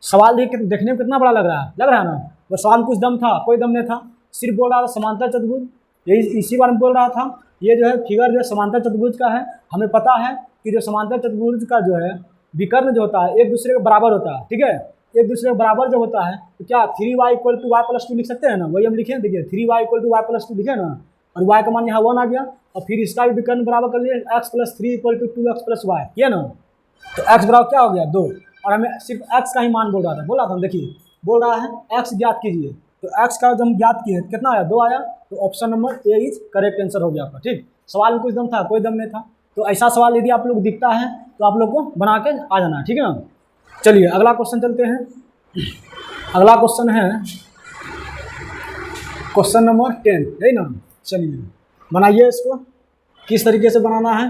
सवाल देखने में कितना बड़ा लग रहा है ना। वो सवाल में कुछ दम था, कोई दम नहीं था, सिर्फ बोल रहा था समांतर चतुर्भुज, यही इसी बारे में बोल रहा था। ये जो है फिगर जो समांतर चतुर्भुज का है, हमें पता है कि जो समांतर चतुर्भुज का जो है विकर्ण जो होता है एक दूसरे के बराबर होता है, ठीक है। एक दूसरे के बराबर जो होता है तो क्या 3y = y+2 लिख सकते हैं ना, वही हम लिखें। देखिए 3y = y+2 लिखे ना, और y का मान यहाँ 1 आ गया, और फिर इसका भी विकर्ण बराबर कर लिए, x + 3 = 2x + y, ये ना। तो x बराबर क्या हो गया 2, और हमें सिर्फ x का ही मान बोल रहा था। देखिए बोल रहा है x ज्ञात कीजिए, तो x का जब हम ज्ञात किए कितना आया 2 आया, तो option number A is correct answer हो गया आपका, ठीक। सवाल में कुछ दम था, कोई दम नहीं था। तो ऐसा सवाल यदि आप लोग दिखता है तो आप लोग को बना के आ जाना, ठीक है ना। चलिए अगला क्वेश्चन चलते हैं। अगला क्वेश्चन है क्वेश्चन नंबर 10, है ना। चलिए बनाइए इसको, किस तरीके से बनाना है।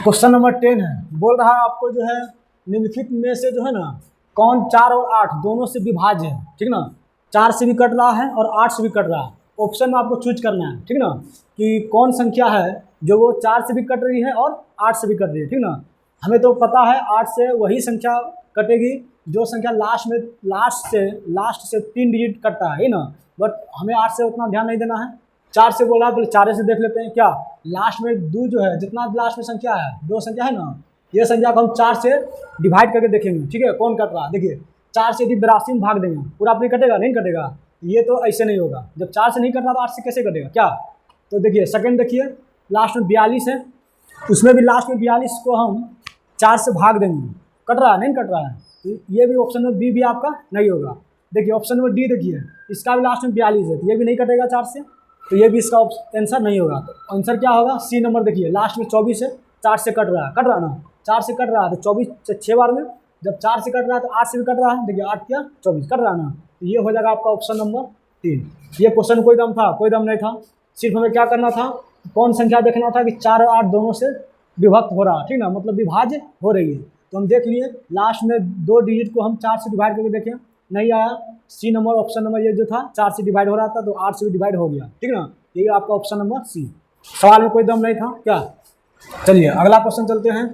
क्वेश्चन नंबर 10 है, बोल रहा है आपको जो है निम्नलिखित में से जो है ना कौन 4 और 8 दोनों से विभाज्य है, ठीक ना। 4 से भी कट रहा है और 8 से भी कट रहा है। ऑप्शन में आपको चूज करना है, ठीक ना, कि कौन संख्या है जो वो 4 से भी कट रही है और 8 से भी कट रही है, ठीक ना। हमें तो पता है 8 से वही संख्या कटेगी जो संख्या लास्ट से 3 डिजिट कटता है ना। बट हमें 8 से उतना ध्यान नहीं देना है। 4 से बोला तो 4 से देख लेते हैं, क्या लास्ट में 2 जो है, जितना लास्ट में संख्या है 2 संख्या है ना, ये संख्या को हम 4 से डिवाइड करके देखेंगे, ठीक है, कौन कट रहा है। देखिए 4 से यदि 82 में भाग देंगे पूरा अपनी कटेगा, नहीं कटेगा, ये तो ऐसे नहीं होगा। जब 4 से नहीं कट रहा तो 8 से कैसे कटेगा क्या। तो देखिए सेकंड देखिए, लास्ट में 42 है, उसमें भी लास्ट में 42 को हम 4 से भाग देंगे, कट रहा है नहीं कट रहा है, तो ये भी ऑप्शन में बी भी आपका नहीं होगा। देखिए ऑप्शन नंबर डी देखिए, इसका भी लास्ट में 42 है, तो ये भी नहीं कटेगा 4 से, तो ये भी इसका आंसर नहीं होगा। तो आंसर क्या होगा, सी नंबर देखिए, लास्ट में 24 है, 4 से कट रहा है ना, 4 से कट रहा है तो 24 से 6 बार में, जब 4 से कट रहा है तो 8 से भी कट रहा है, देखिए 8 क्या 24 कट रहा है ना, तो ये हो जाएगा आपका ऑप्शन नंबर 3। ये क्वेश्चन कोई दम था, कोई दम नहीं था, सिर्फ हमें क्या करना था, कौन संख्या देखना था कि 4 और 8 दोनों से विभक्त हो रहा, ठीक ना, मतलब विभाज्य हो रही है। तो हम देख लिए लास्ट में 2 डिजिट को हम 4 से डिवाइड करके देखें, नहीं आया। सी नंबर ऑप्शन नंबर ये जो था 4 से डिवाइड हो रहा था तो 8 से भी डिवाइड हो गया, ठीक ना। यही आपका ऑप्शन नंबर सी। सवाल में कोई दम नहीं था क्या। चलिए अगला क्वेश्चन चलते हैं।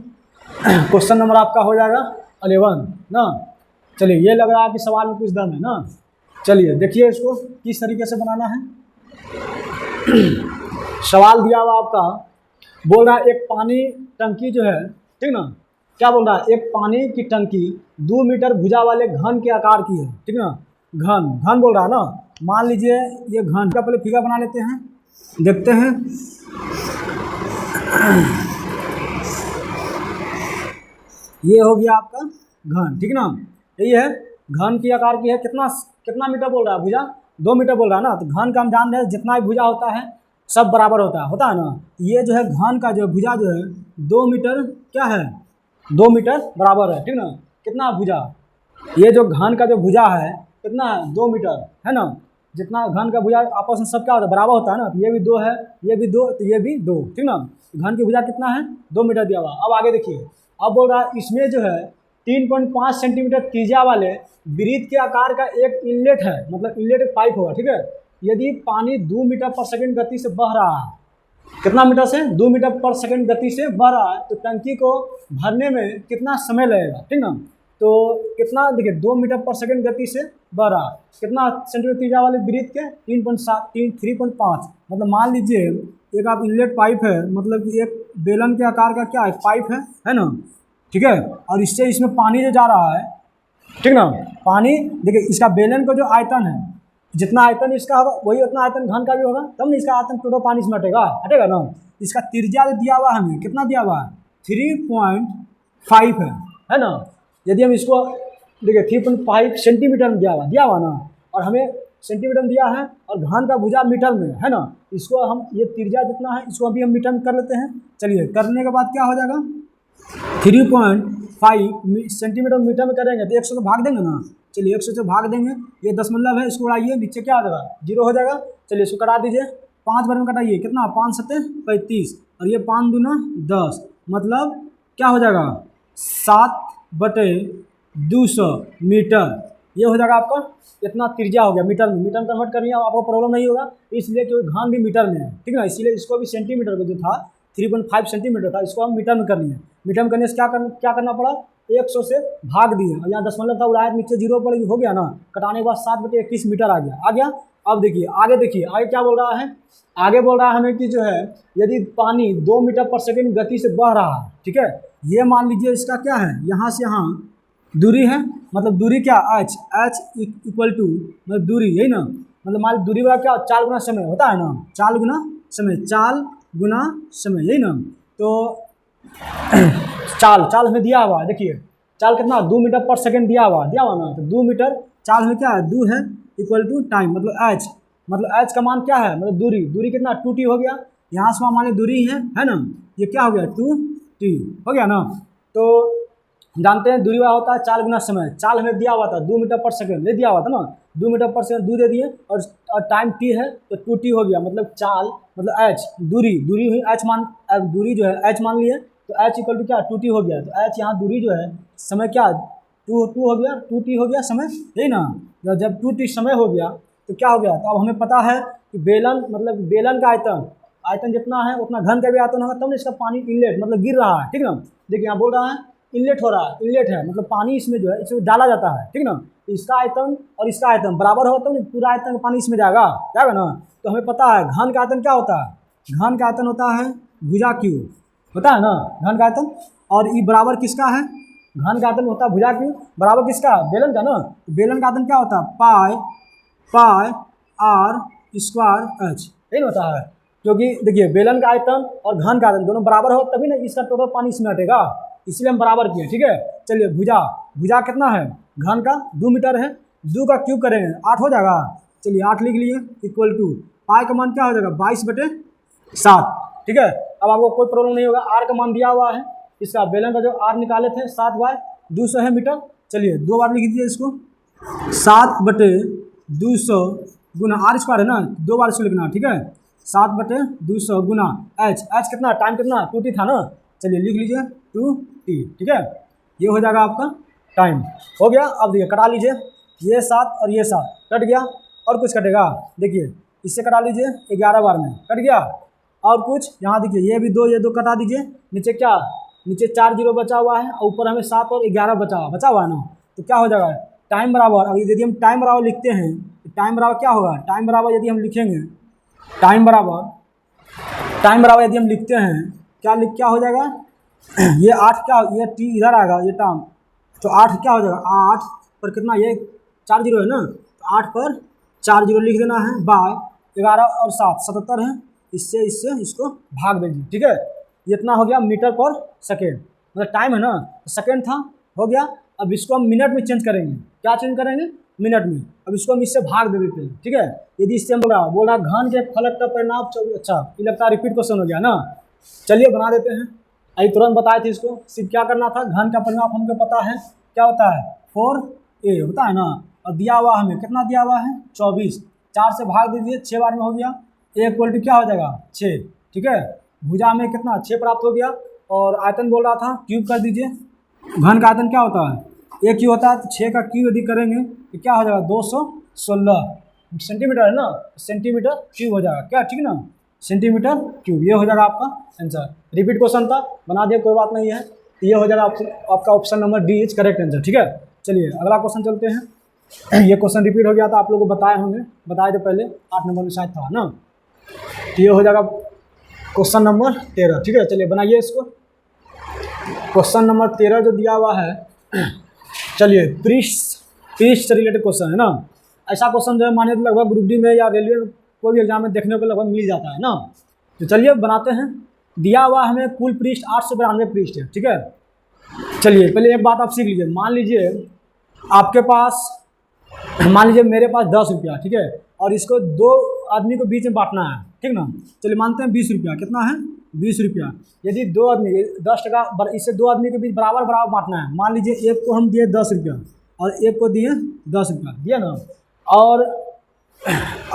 क्वेश्चन नंबर आपका हो जाएगा 11 ना। चलिए ये लग रहा है कि सवाल में कुछ दम है ना। चलिए देखिए इसको किस तरीके से बनाना है। सवाल दिया हुआ आपका, बोल रहा है एक पानी टंकी जो है, ठीक ना, क्या बोल रहा है, एक पानी की टंकी 2 मीटर भुजा वाले घन के आकार की है, ठीक ना। घन घन बोल रहा है ना। मान लीजिए ये घन का पहले फिगर बना लेते हैं, देखते हैं। ये हो गया आपका घन, ठीक ना, यही है घन की आकार की है। कितना कितना मीटर बोल रहा है, भुजा 2 मीटर बोल रहा है ना। तो घन का हम जान रहे हैं जितना भी भुजा होता है सब बराबर होता है ना। ये जो है घन का जो भुजा जो है 2 मीटर क्या है, 2 मीटर बराबर है, ठीक ना। कितना भुजा, ये जो घन का जो भुजा है कितना है, 2 मीटर है ना। जितना घन का भुजा आपस में सब क्या होता है, बराबर होता है ना। तो ये भी 2 है, ये भी 2, तो ये भी 2, ठीक ना। घन की भुजा कितना है, 2 मीटर दिया हुआ। अब आगे देखिए, अब बोल रहा है इसमें जो है 3.5 सेंटीमीटर त्रिज्या वाले वृत्त के आकार का एक इनलेट है, मतलब इनलेट एक पाइप होगा, ठीक है। यदि पानी 2 मीटर पर सेकंड गति से बह रहा है, कितना मीटर से, 2 मीटर पर सेकंड गति से बह रहा है, तो टंकी को भरने में कितना समय लगेगा, ठीक ना। तो कितना देखिए 2 मीटर पर सेकंड गति से बह रहा है, कितना सेंटीमीटर त्रिज्या वाले वृत्त के 3.5, मतलब मान लीजिए एक आप इनलेट पाइप है, मतलब कि एक बेलन के आकार का क्या है, पाइप है ना, ठीक है। और इससे इसमें पानी जो जा रहा है, ठीक ना, पानी देखिए इसका बेलन का जो आयतन है, जितना आयतन इसका होगा वही उतना आयतन घन का भी होगा, तब ना इसका आयतन टोटल पानी इसमें हटेगा ना। इसका त्रिज्या जो दिया हुआ है हमें, कितना दिया हुआ है, 3.5 है ना। यदि हम इसको देखिए 3.5 सेंटीमीटर में दिया हुआ ना, और हमें सेंटीमीटर में दिया है और घन का भुजा मीटर में है ना। इसको हम ये त्रिज्या जितना है इसको अभी हम मीटर में कर लेते हैं। चलिए करने के बाद क्या हो जाएगा, 3.5 सेंटीमीटर मीटर में करेंगे तो 100 से भाग देंगे ना। चलिए 100 से भाग देंगे, ये दशमलव है, इसको उड़ाइए, नीचे क्या आ जाएगा, 0 हो जाएगा। चलिए इसको कटा दीजिए, 5 बार में कटाइए, कितना 5 सत्ते 35 और ये 5 दूना 10, मतलब क्या हो जाएगा 7/200 मीटर। ये हो जाएगा आपका, इतना त्रिज्या हो गया मीटर में कन्वर्ट करनी है, आपको प्रॉब्लम नहीं होगा, इसलिए क्योंकि घन भी मीटर में है, ठीक है ना। इसीलिए इसको भी सेंटीमीटर में जो था 3.5 सेंटीमीटर था, इसको हम मीटर में कर लिए। मीटर में करने से क्या करना पड़ा, 100 से भाग दिए और यहाँ दशमलव था उड़ाया, नीचे 0 पर हो गया ना। कटाने के बाद 7/21 मीटर आ गया। अब देखिए आगे क्या बोल रहा है, आगे बोल रहा है हमें कि जो है यदि पानी 2 मीटर पर सेकंड गति से बह रहा है, ठीक है। ये मान लीजिए इसका क्या है, यहाँ से यहाँ दूरी है, मतलब दूरी क्या h इक्वल टू मतलब दूरी, यही ना, मतलब मान दूरी वाला क्या 4 गुना समय होता है ना, 4 गुना समय, यही ना। तो चाल हमें दिया हुआ है, देखिए चाल कितना 2 मीटर पर सेकंड दिया हुआ ना। तो 2 मीटर चाल में क्या है, 2 है इक्वल टू टाइम, मतलब h का मान क्या है, मतलब दूरी कितना 2t हो गया। यहाँ से मान ली दूरी है ना, ये क्या हो गया 2t हो गया ना। तो जानते हैं दूरी वाला होता है 4 गुना समय। चाल हमें दिया हुआ था 2 मीटर पर सेकंड, ये दिया हुआ था ना, 2 मीटर पर सेकंड 2 दे दिए और टाइम t है तो 2t हो गया, मतलब चाल मतलब h, दूरी हुई h मान, दूरी जो है h मान लिए तो h इक्वल टू क्या 2t हो गया। तो h यहाँ दूरी जो है, समय क्या 2 हो गया, 2t हो गया समय, यही ना। जब 2t समय हो गया तो क्या हो गया, तो अब हमें पता है कि बेलन मतलब बेलन का आयतन जितना है उतना घन का भी आयतन होगा, तब इसका पानी इनलेट मतलब गिर रहा है, ठीक ना। देखिए यहाँ बोल रहा है इनलेट हो रहा है, इनलेट है मतलब पानी इसमें जो है इसमें डाला जाता है, ठीक ना। इसका आयतन और इसका आयतन बराबर हो तो पूरा आयतन पानी इसमें जाएगा ना। तो हमें पता है घन का आयतन क्या होता है, घन का आयतन होता है भुजा क्यू, होता है ना घन का आयतन। और ये बराबर किसका है, घन का आयतन होता है भुजा क्यू, बराबर किसका, बेलन का ना। तो बेलन का आयतन क्या होता है, पाई r स्क्वायर h, यही होता है। क्योंकि देखिए बेलन का आयतन और घन का आयतन दोनों बराबर हो तभी ना इसका टोटल पानी इसमें हटेगा, इसलिए हम बराबर किए, ठीक है। चलिए भुजा कितना है, घन का 2 मीटर है, 2 का क्यूब करेंगे 8 हो जाएगा। चलिए 8 लिख लिए इक्वल टू पाई का मान क्या हो जाएगा 22/7, ठीक है। अब आपको कोई प्रॉब्लम नहीं होगा, आर का मान दिया हुआ है, इसका बेलन का जो आर निकाले थे 7/200 है मीटर। चलिए 2 बार लिख दीजिए इसको, 7/200 गुना आर स्क्वायर है ना, 2 बार इसको लिखना, ठीक है। 7/200 गुना एच कितना, टाइम कितना 2t था ना। चलिए लिख लीजिए 2t, ठीक है। ये हो जाएगा आपका टाइम, हो गया। अब देखिए कटा लीजिए, ये 7 और ये 7 कट गया, और कुछ कटेगा, देखिए इससे कटा लीजिए 11 बार में कट गया, और कुछ यहाँ देखिए ये भी 2, ये 2 कटा दीजिए, नीचे क्या, नीचे 4 जीरो बचा हुआ है, और ऊपर हमें 7 और 11 बचा हुआ है ना। तो क्या हो जाएगा टाइम बराबर, अब यदि हम टाइम बराबर लिखते हैं तो टाइम बराबर क्या होगा, टाइम बराबर यदि हम लिखेंगे, टाइम बराबर यदि हम लिखते हैं क्या हो जाएगा ये 8 क्या, ये t इधर आएगा, ये टाइम, तो 8 क्या हो जाएगा, 8 पर कितना, ये 4 जीरो है ना, तो 8 पर 4 जीरो लिख देना है, बाय 11 और 7 77 है, इससे इसको भाग देंगे, ठीक है। ये इतना हो गया मीटर पर सेकेंड, मतलब टाइम है ना, सेकेंड था, हो गया। अब इसको हम मिनट में चेंज करेंगे, क्या चेंज करेंगे, मिनट में। अब इसको हम इससे भाग दे देते हैं, ठीक है। यदि इससे हम बोला घन के फलक का परिणाम, अच्छा ये लगता है रिपीट क्वेश्चन हो गया ना। चलिए बना देते हैं, अभी तुरंत बताए थे इसको, सिर्फ क्या करना था, घन का परिणाम हमको पता है क्या होता है 4a होता है ना, और दिया हुआ हमें कितना दिया हुआ है 24, 4 से भाग दीजिए 6 बार में हो गया, a इक्वल टू क्या हो जाएगा 6, ठीक है। भुजा में कितना 6 प्राप्त हो गया, और आयतन बोल रहा था क्यूब कर दीजिए, घन का आयतन क्या होता है 1 क्यू होता है, तो 6 का क्यूब यदि करेंगे तो क्या हो जाएगा 216 सेंटीमीटर है ना, सेंटीमीटर क्यूब हो जाएगा क्या, ठीक ना, सेंटीमीटर क्यूब, ये हो जाएगा आपका आंसर। रिपीट क्वेश्चन था, बना दिया, कोई बात नहीं है, तो ये हो जाएगा आपका option number D is correct answer, ठीक है। चलिए अगला क्वेश्चन चलते हैं। ये क्वेश्चन रिपीट हो गया था, आप लोगों को बताए होंगे, बताए थे पहले 8 नंबर में शायद था ना, तो ये हो जाएगा क्वेश्चन नंबर 13, ठीक है। चलिए बनाइए इसको, क्वेश्चन नंबर 13 जो दिया हुआ है, चलिए पृष्ठ से रिलेटेड क्वेश्चन है ना। ऐसा क्वेश्चन जो है माने तो लगभग ग्रुप डी में या रेलवे कोई भी एग्जाम में देखने को लगभग मिल जाता है ना। तो चलिए बनाते हैं, दिया हुआ हमें कुल पृष्ठ 892 पृष्ठ है, ठीक है। चलिए पहले एक बात आप सीख लीजिए, मान लीजिए आपके पास, मान लीजिए मेरे पास 10 रुपया, ठीक है, और इसको 2 आदमी को बीच में बांटना है, ठीक ना। चलिए मानते हैं 20 रुपया, कितना है 20 रुपया। यदि 2 आदमी 10 टका, इससे 2 आदमी के बीच बराबर बांटना है, मान लीजिए एक को हम दिए 10 रुपया और एक को दिए 10 रुपया, दिया ना। और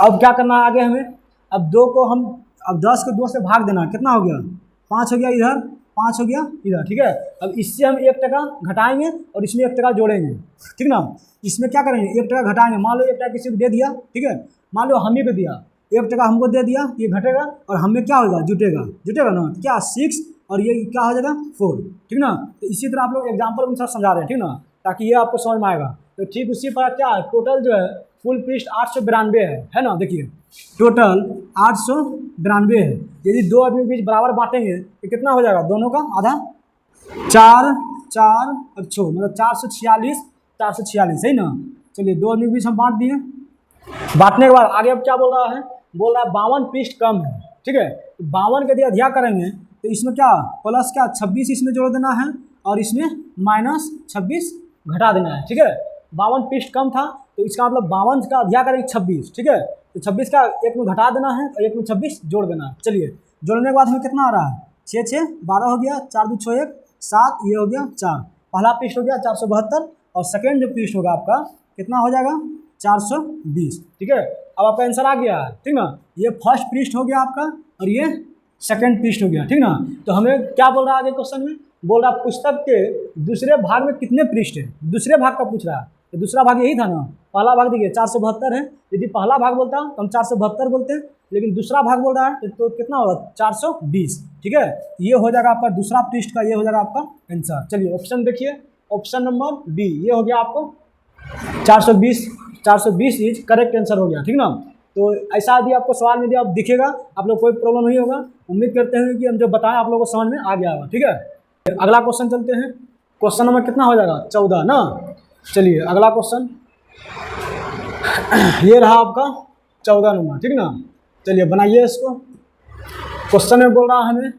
अब क्या करना है आगे हमें, अब 2 को हम, अब 10 को 2 से भाग देना, कितना हो गया 5 हो गया इधर, 5 हो गया इधर, ठीक है। अब इससे हम 1 टका घटाएंगे और इसमें 1 टका जोड़ेंगे, ठीक ना। इसमें क्या करेंगे 1 टका घटाएंगे, मान लो 1 टका किसी को दे दिया, ठीक है, मान लो हम ही को दिया, 1 टका हमको दे दिया, ये घटेगा और हमें क्या होगा जुटेगा ना, क्या 6 और ये क्या हो जाएगा 4, ठीक ना। तो इसी तरह आप लोग एग्जाम्पल के अनुसार समझा रहे हैं, ठीक ना, ताकि ये आपको समझ में आएगा। तो ठीक उसी पर क्या है, टोटल जो है कुल पृष्ठ 892 है ना, देखिए टोटल 892 है। यदि 2 आदमी के बीच बराबर बांटेंगे तो कितना हो जाएगा, दोनों का आधा, 4 4 और 6 मतलब 446 सही ना। चलिए 2 आदमी के बीच हम बांट दिए, बांटने के बाद आगे अब क्या बोल रहा है, 52 पृष्ठ कम है, ठीक है। 52 के यदि अधिया करेंगे तो इसमें क्या प्लस क्या 26 इसमें जोड़ देना है और इसमें -26 घटा देना है, ठीक है। 52 पृष्ठ कम था तो इसका मतलब 52 का अधिया करेंगे 26, ठीक है। तो 26 का एक में घटा देना है और एक में 26 जोड़ देना है। चलिए जोड़ने के बाद हमें कितना आ रहा है 6 6 12 हो गया, 4 2 6 1 7, ये हो गया 4, पहला पृष्ठ हो गया 472 और सेकेंड जो पृष्ठ होगा आपका कितना हो जाएगा 420, ठीक है। अब आपका आंसर आ गया है, ठीक ना। ये फर्स्ट पृष्ठ हो गया आपका और ये सेकंड पृष्ठ हो गया, ठीक ना। तो हमें क्या बोल रहा है आगे क्वेश्चन में, बोल रहा पुस्तक के दूसरे भाग में कितने पृष्ठ है, दूसरे भाग का पूछ रहा है। तो दूसरा भाग यही था ना, पहला भाग देखिए 472 है, यदि पहला भाग बोलता तो हम 472 बोलते हैं, लेकिन दूसरा भाग बोल रहा है तो कितना होगा 420, ठीक है। ये हो जाएगा आपका दूसरा पृष्ठ का, ये हो जाएगा आपका आंसर। चलिए ऑप्शन देखिए, ऑप्शन नंबर बी, ये हो गया आपको 420 इज करेक्ट आंसर हो गया, ठीक ना। तो ऐसा यदि आपको सवाल में यदि आप दिखेगा आप लोग कोई प्रॉब्लम नहीं होगा, उम्मीद करते हैं कि हम जो बताएं आप लोगों को समझ में आ गया होगा, ठीक है। अगला क्वेश्चन चलते हैं, क्वेश्चन नंबर कितना हो जाएगा 14 ना। चलिए अगला क्वेश्चन ये रहा आपका 14 नंबर, ठीक ना। चलिए बनाइए इसको, क्वेश्चन में बोल रहा है हमें,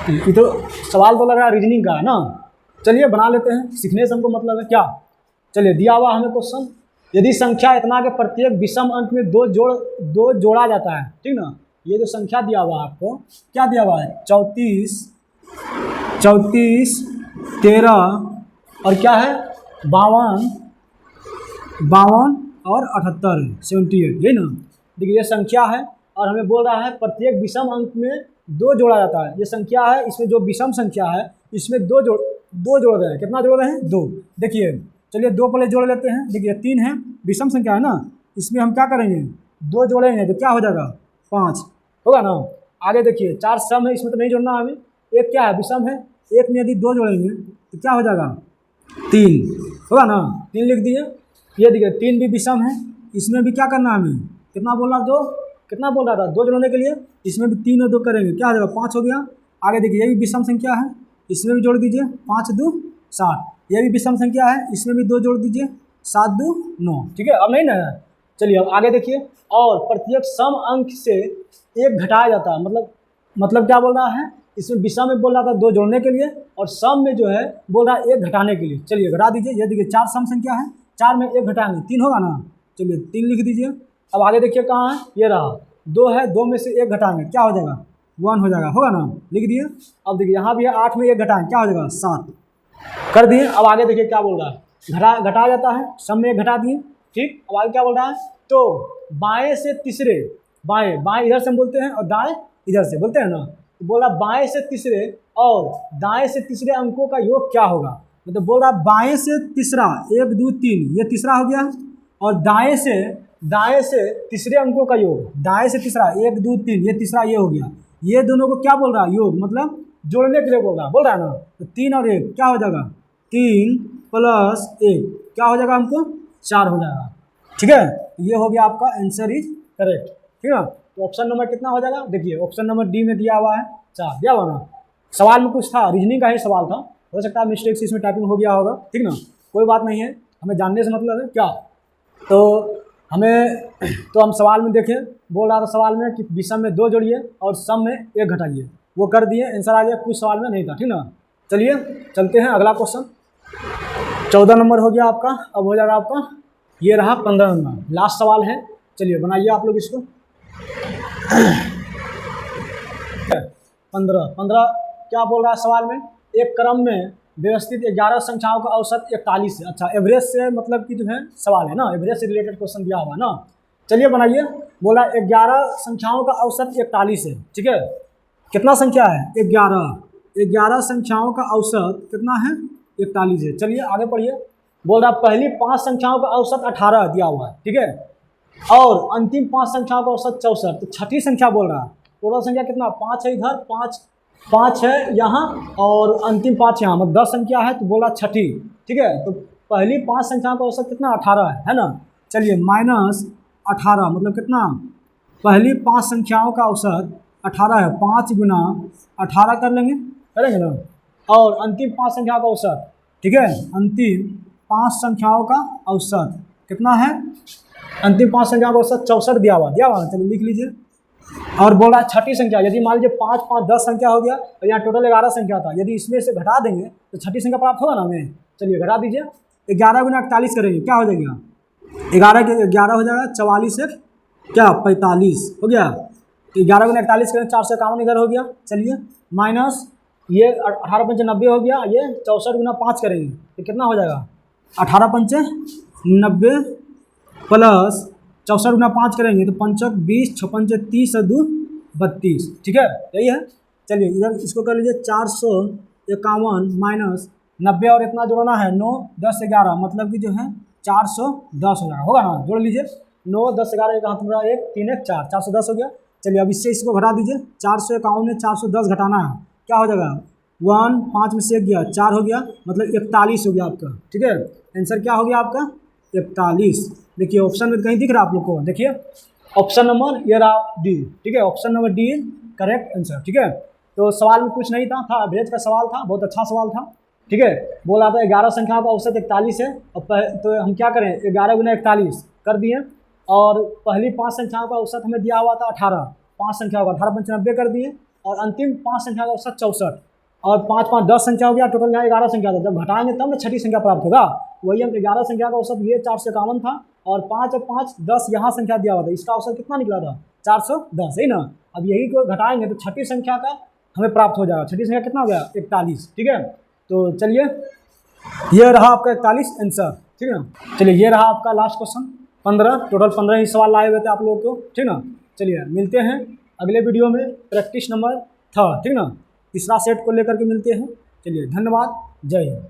ये तो सवाल तो लग रहा है रीजनिंग का है ना। चलिए बना लेते हैं, सीखने से हमको मतलब है क्या। चलिए दिया हुआ हमें क्वेश्चन, यदि संख्या इतना के प्रत्येक विषम अंक में दो जोड़ा जाता है, ठीक ना। ये जो संख्या दिया हुआ है आपको क्या दिया हुआ है 34 13 और क्या है 52 और 78 78, यही ना। देखिए ये संख्या है और हमें बोल रहा है प्रत्येक विषम अंक में 2 जोड़ा जाता है। ये संख्या है, इसमें जो विषम संख्या है इसमें 2 जोड़ रहे हैं। कितना जोड़ रहे हैं? 2। देखिए चलिए 2 पहले जोड़ लेते हैं। देखिए 3 है, विषम संख्या है ना, इसमें हम क्या करेंगे? 2 जोड़ेंगे तो क्या हो जाएगा? 5 होगा ना। आगे देखिए 4 सम है, इसमें तो नहीं जोड़ना हमें। एक क्या है? विषम है। एक में यदि 2 जोड़ेंगे तो क्या हो जाएगा? 3 होगा ना। 3 लिख दिए। ये देखिए 3 भी विषम है, इसमें भी क्या करना है हमें? कितना बोल रहा? 2। कितना बोल रहा था? 2 जोड़ने के लिए। इसमें भी 3 और 2 करेंगे, क्या हो जाएगा? 5 हो गया। आगे देखिए ये भी विषम संख्या है, इसमें भी जोड़ दीजिए। 5 2 7। ये भी विषम संख्या है, इसमें भी 2 जोड़ दीजिए। 7 2 9। ठीक है, अब नहीं ना। चलिए अब आगे देखिए। और प्रत्येक सम अंक से 1 घटाया जाता है। मतलब क्या बोल रहा है? इसमें विषम में बोल रहा था 2 जोड़ने के लिए, और सम में जो है बोल रहा है 1 घटाने के लिए। चलिए घटा दीजिए। ये देखिए 4 सम संख्या है, 4 में 1 घटाएंगे 3 होगा ना। चलिए 3 लिख दीजिए। अब आगे देखिए कहाँ है? ये रहा 2 है, 2 में से 1 घटाएंगे, क्या हो जाएगा? 1 हो जाएगा, होगा ना। लिख दिए। अब देखिए यहाँ भी है, 8 में 1 घटाएंगे, क्या हो जाएगा? 7 कर दिए। अब आगे देखिए क्या बोल रहा है? घटाया जाता है, सम में 1 घटा दिए। ठीक, अब आगे क्या बोल रहा है? तो बाएं से तीसरे, बाएं इधर से हम बोलते हैं और दाएं इधर से बोलते हैं ना, तो बोला बाएं से तीसरे और दाएं से तीसरे अंकों का योग क्या होगा? मतलब बोल रहा बाएं से तीसरा 1 2 3, ये तीसरा हो गया, और दाएं से तीसरे अंकों का योग, दाएं से तीसरा 1 2 3, ये तीसरा ये हो गया। ये दोनों को क्या बोल रहा है? योग, मतलब जोड़ने के लिए बोल रहा है ना। तो 3 और 1 क्या हो जाएगा? 3 प्लस 1 क्या हो जाएगा? हमको 4 हो जाएगा। ठीक है, ये हो गया आपका आंसर इज करेक्ट। ठीक है, तो ऑप्शन नंबर कितना हो जाएगा? देखिए ऑप्शन नंबर डी में दिया हुआ है 4, दिया हुआ ना। सवाल में कुछ था, रीजनिंग का ही सवाल था, हो सकता है मिस्टेक से इसमें टाइपिंग हो गया होगा। ठीक ना, कोई बात नहीं है, हमें जानने से मतलब है क्या। तो हम सवाल में देखें, बोल रहा था सवाल में कि विषम में 2 जोड़िए और सम में 1 घटाइए, वो कर दिए, आंसर आ गया। कुछ सवाल में नहीं था। ठीक ना, चलिए चलते हैं अगला क्वेश्चन। 14 नंबर हो गया आपका। अब हो जाएगा आपका, ये रहा 15 नंबर, लास्ट सवाल है। चलिए बनाइए आप लोग इसको। 15 क्या बोल रहा है सवाल में? एक क्रम में व्यवस्थित 11 संख्याओं का औसत 41 है। अच्छा, एवरेज से मतलब कि जो है सवाल है ना, एवरेज से रिलेटेड क्वेश्चन दिया हुआ है ना। चलिए बनाइए। बोला 11 संख्याओं का औसत 41 है। ठीक है, कितना संख्या है? 11 संख्याओं का औसत कितना है? 41 है। चलिए आगे पढ़िए। बोल रहा पहली 5 संख्याओं का औसत 18 दिया हुआ है। ठीक है, और अंतिम 5 संख्याओं का औसत 64। तो छठी संख्या बोल रहा है। टोटल संख्या कितना? 5 है इधर, 5 है यहाँ, और अंतिम 5 यहाँ, मतलब 10 संख्या है। तो बोला छठी। ठीक है, तो पहली 5 संख्याओं का औसत कितना? 18 है ना। चलिए माइनस 18 मतलब कितना? पहली 5 संख्याओं का औसत 18 है, 5 गुना 18 करेंगे ना, और अंतिम 5 संख्याओं का औसत। ठीक है, अंतिम 5 संख्याओं का औसत कितना है? अंतिम 5 संख्याओं का औसत 64 दिया हुआ ना। चलिए लिख लीजिए। और बोल रहा है छठी संख्या, यदि मान लीजिए 5 5 10 संख्या हो गया, और यहाँ टोटल 11 संख्या था, यदि इसमें से घटा देंगे तो छठी संख्या प्राप्त होगा ना हमें। चलिए घटा दीजिए। 11 गुना 41 करेंगे, क्या हो जाएगा? 11 के 11 हो जाएगा, 44 एक क्या 45 हो गया। 11 गुना 41 करें, 451 इधर हो गया। चलिए माइनस ये 18 पंचे 90 हो गया, ये 64 गुना 5 करेंगे तो कितना हो जाएगा? 18 पंचे 90 प्लस 64 गुना 5 करेंगे तो 5 20, 6 पंचे 30 और 2 32। ठीक है, यही है। चलिए इधर इसको कर लीजिए। 451 माइनस 90 और इतना जोड़ना है 9 10 11, मतलब कि जो है 410 हो जाएगा, होगा ना। जोड़ लीजिए 9 10 11, एक हाथ में 1 3 1 4, 410 हो गया। चलिए अब इससे इसको घटा दीजिए। 451 में 410 घटाना है, क्या हो जाएगा? 1 5 में से 1 गया, 4 हो गया, मतलब 41 हो गया आपका। ठीक है, आंसर क्या हो गया आपका? 41। देखिए ऑप्शन में कहीं दिख रहा है आप लोग को? देखिए ऑप्शन नंबर ये रहा डी। ठीक है, option number D correct answer. ठीक है, तो सवाल में कुछ नहीं था एवरेज का सवाल था, बहुत अच्छा सवाल था। ठीक है, बोला था 11 संख्या का औसत 41 है, और तो हम क्या करें? 11 गुना 41 कर दिए, और पहली 5 संख्याओं का औसत हमें दिया हुआ था 18, 5 संख्याओं का 18 पंचे 90 कर दिए, और अंतिम 5 संख्या का औसत 64, और 5 5 10 संख्या हो गया। टोटल यहाँ 11 संख्या था, जब घटाएंगे तब ना छठी संख्या प्राप्त होगा। वही हम 11 संख्या का औसत ये 451 था, और 5 और 5 10 यहाँ संख्या दिया हुआ था, इसका औसत कितना निकला था? 410 है ना। अब यही को घटाएंगे तो छठी संख्या का हमें प्राप्त हो जाएगा। छठी संख्या कितना हो गया? 41। ठीक है, तो चलिए ये रहा आपका 41 आंसर। ठीक है ना, चलिए ये रहा आपका लास्ट क्वेश्चन 15। टोटल 15 ही सवाल लाए हुए थे आप लोगों को। ठीक ना, चलिए मिलते हैं अगले वीडियो में, प्रैक्टिस नंबर 3, ठीक ना, तीसरा सेट को लेकर के मिलते हैं। चलिए धन्यवाद, जय हिंद।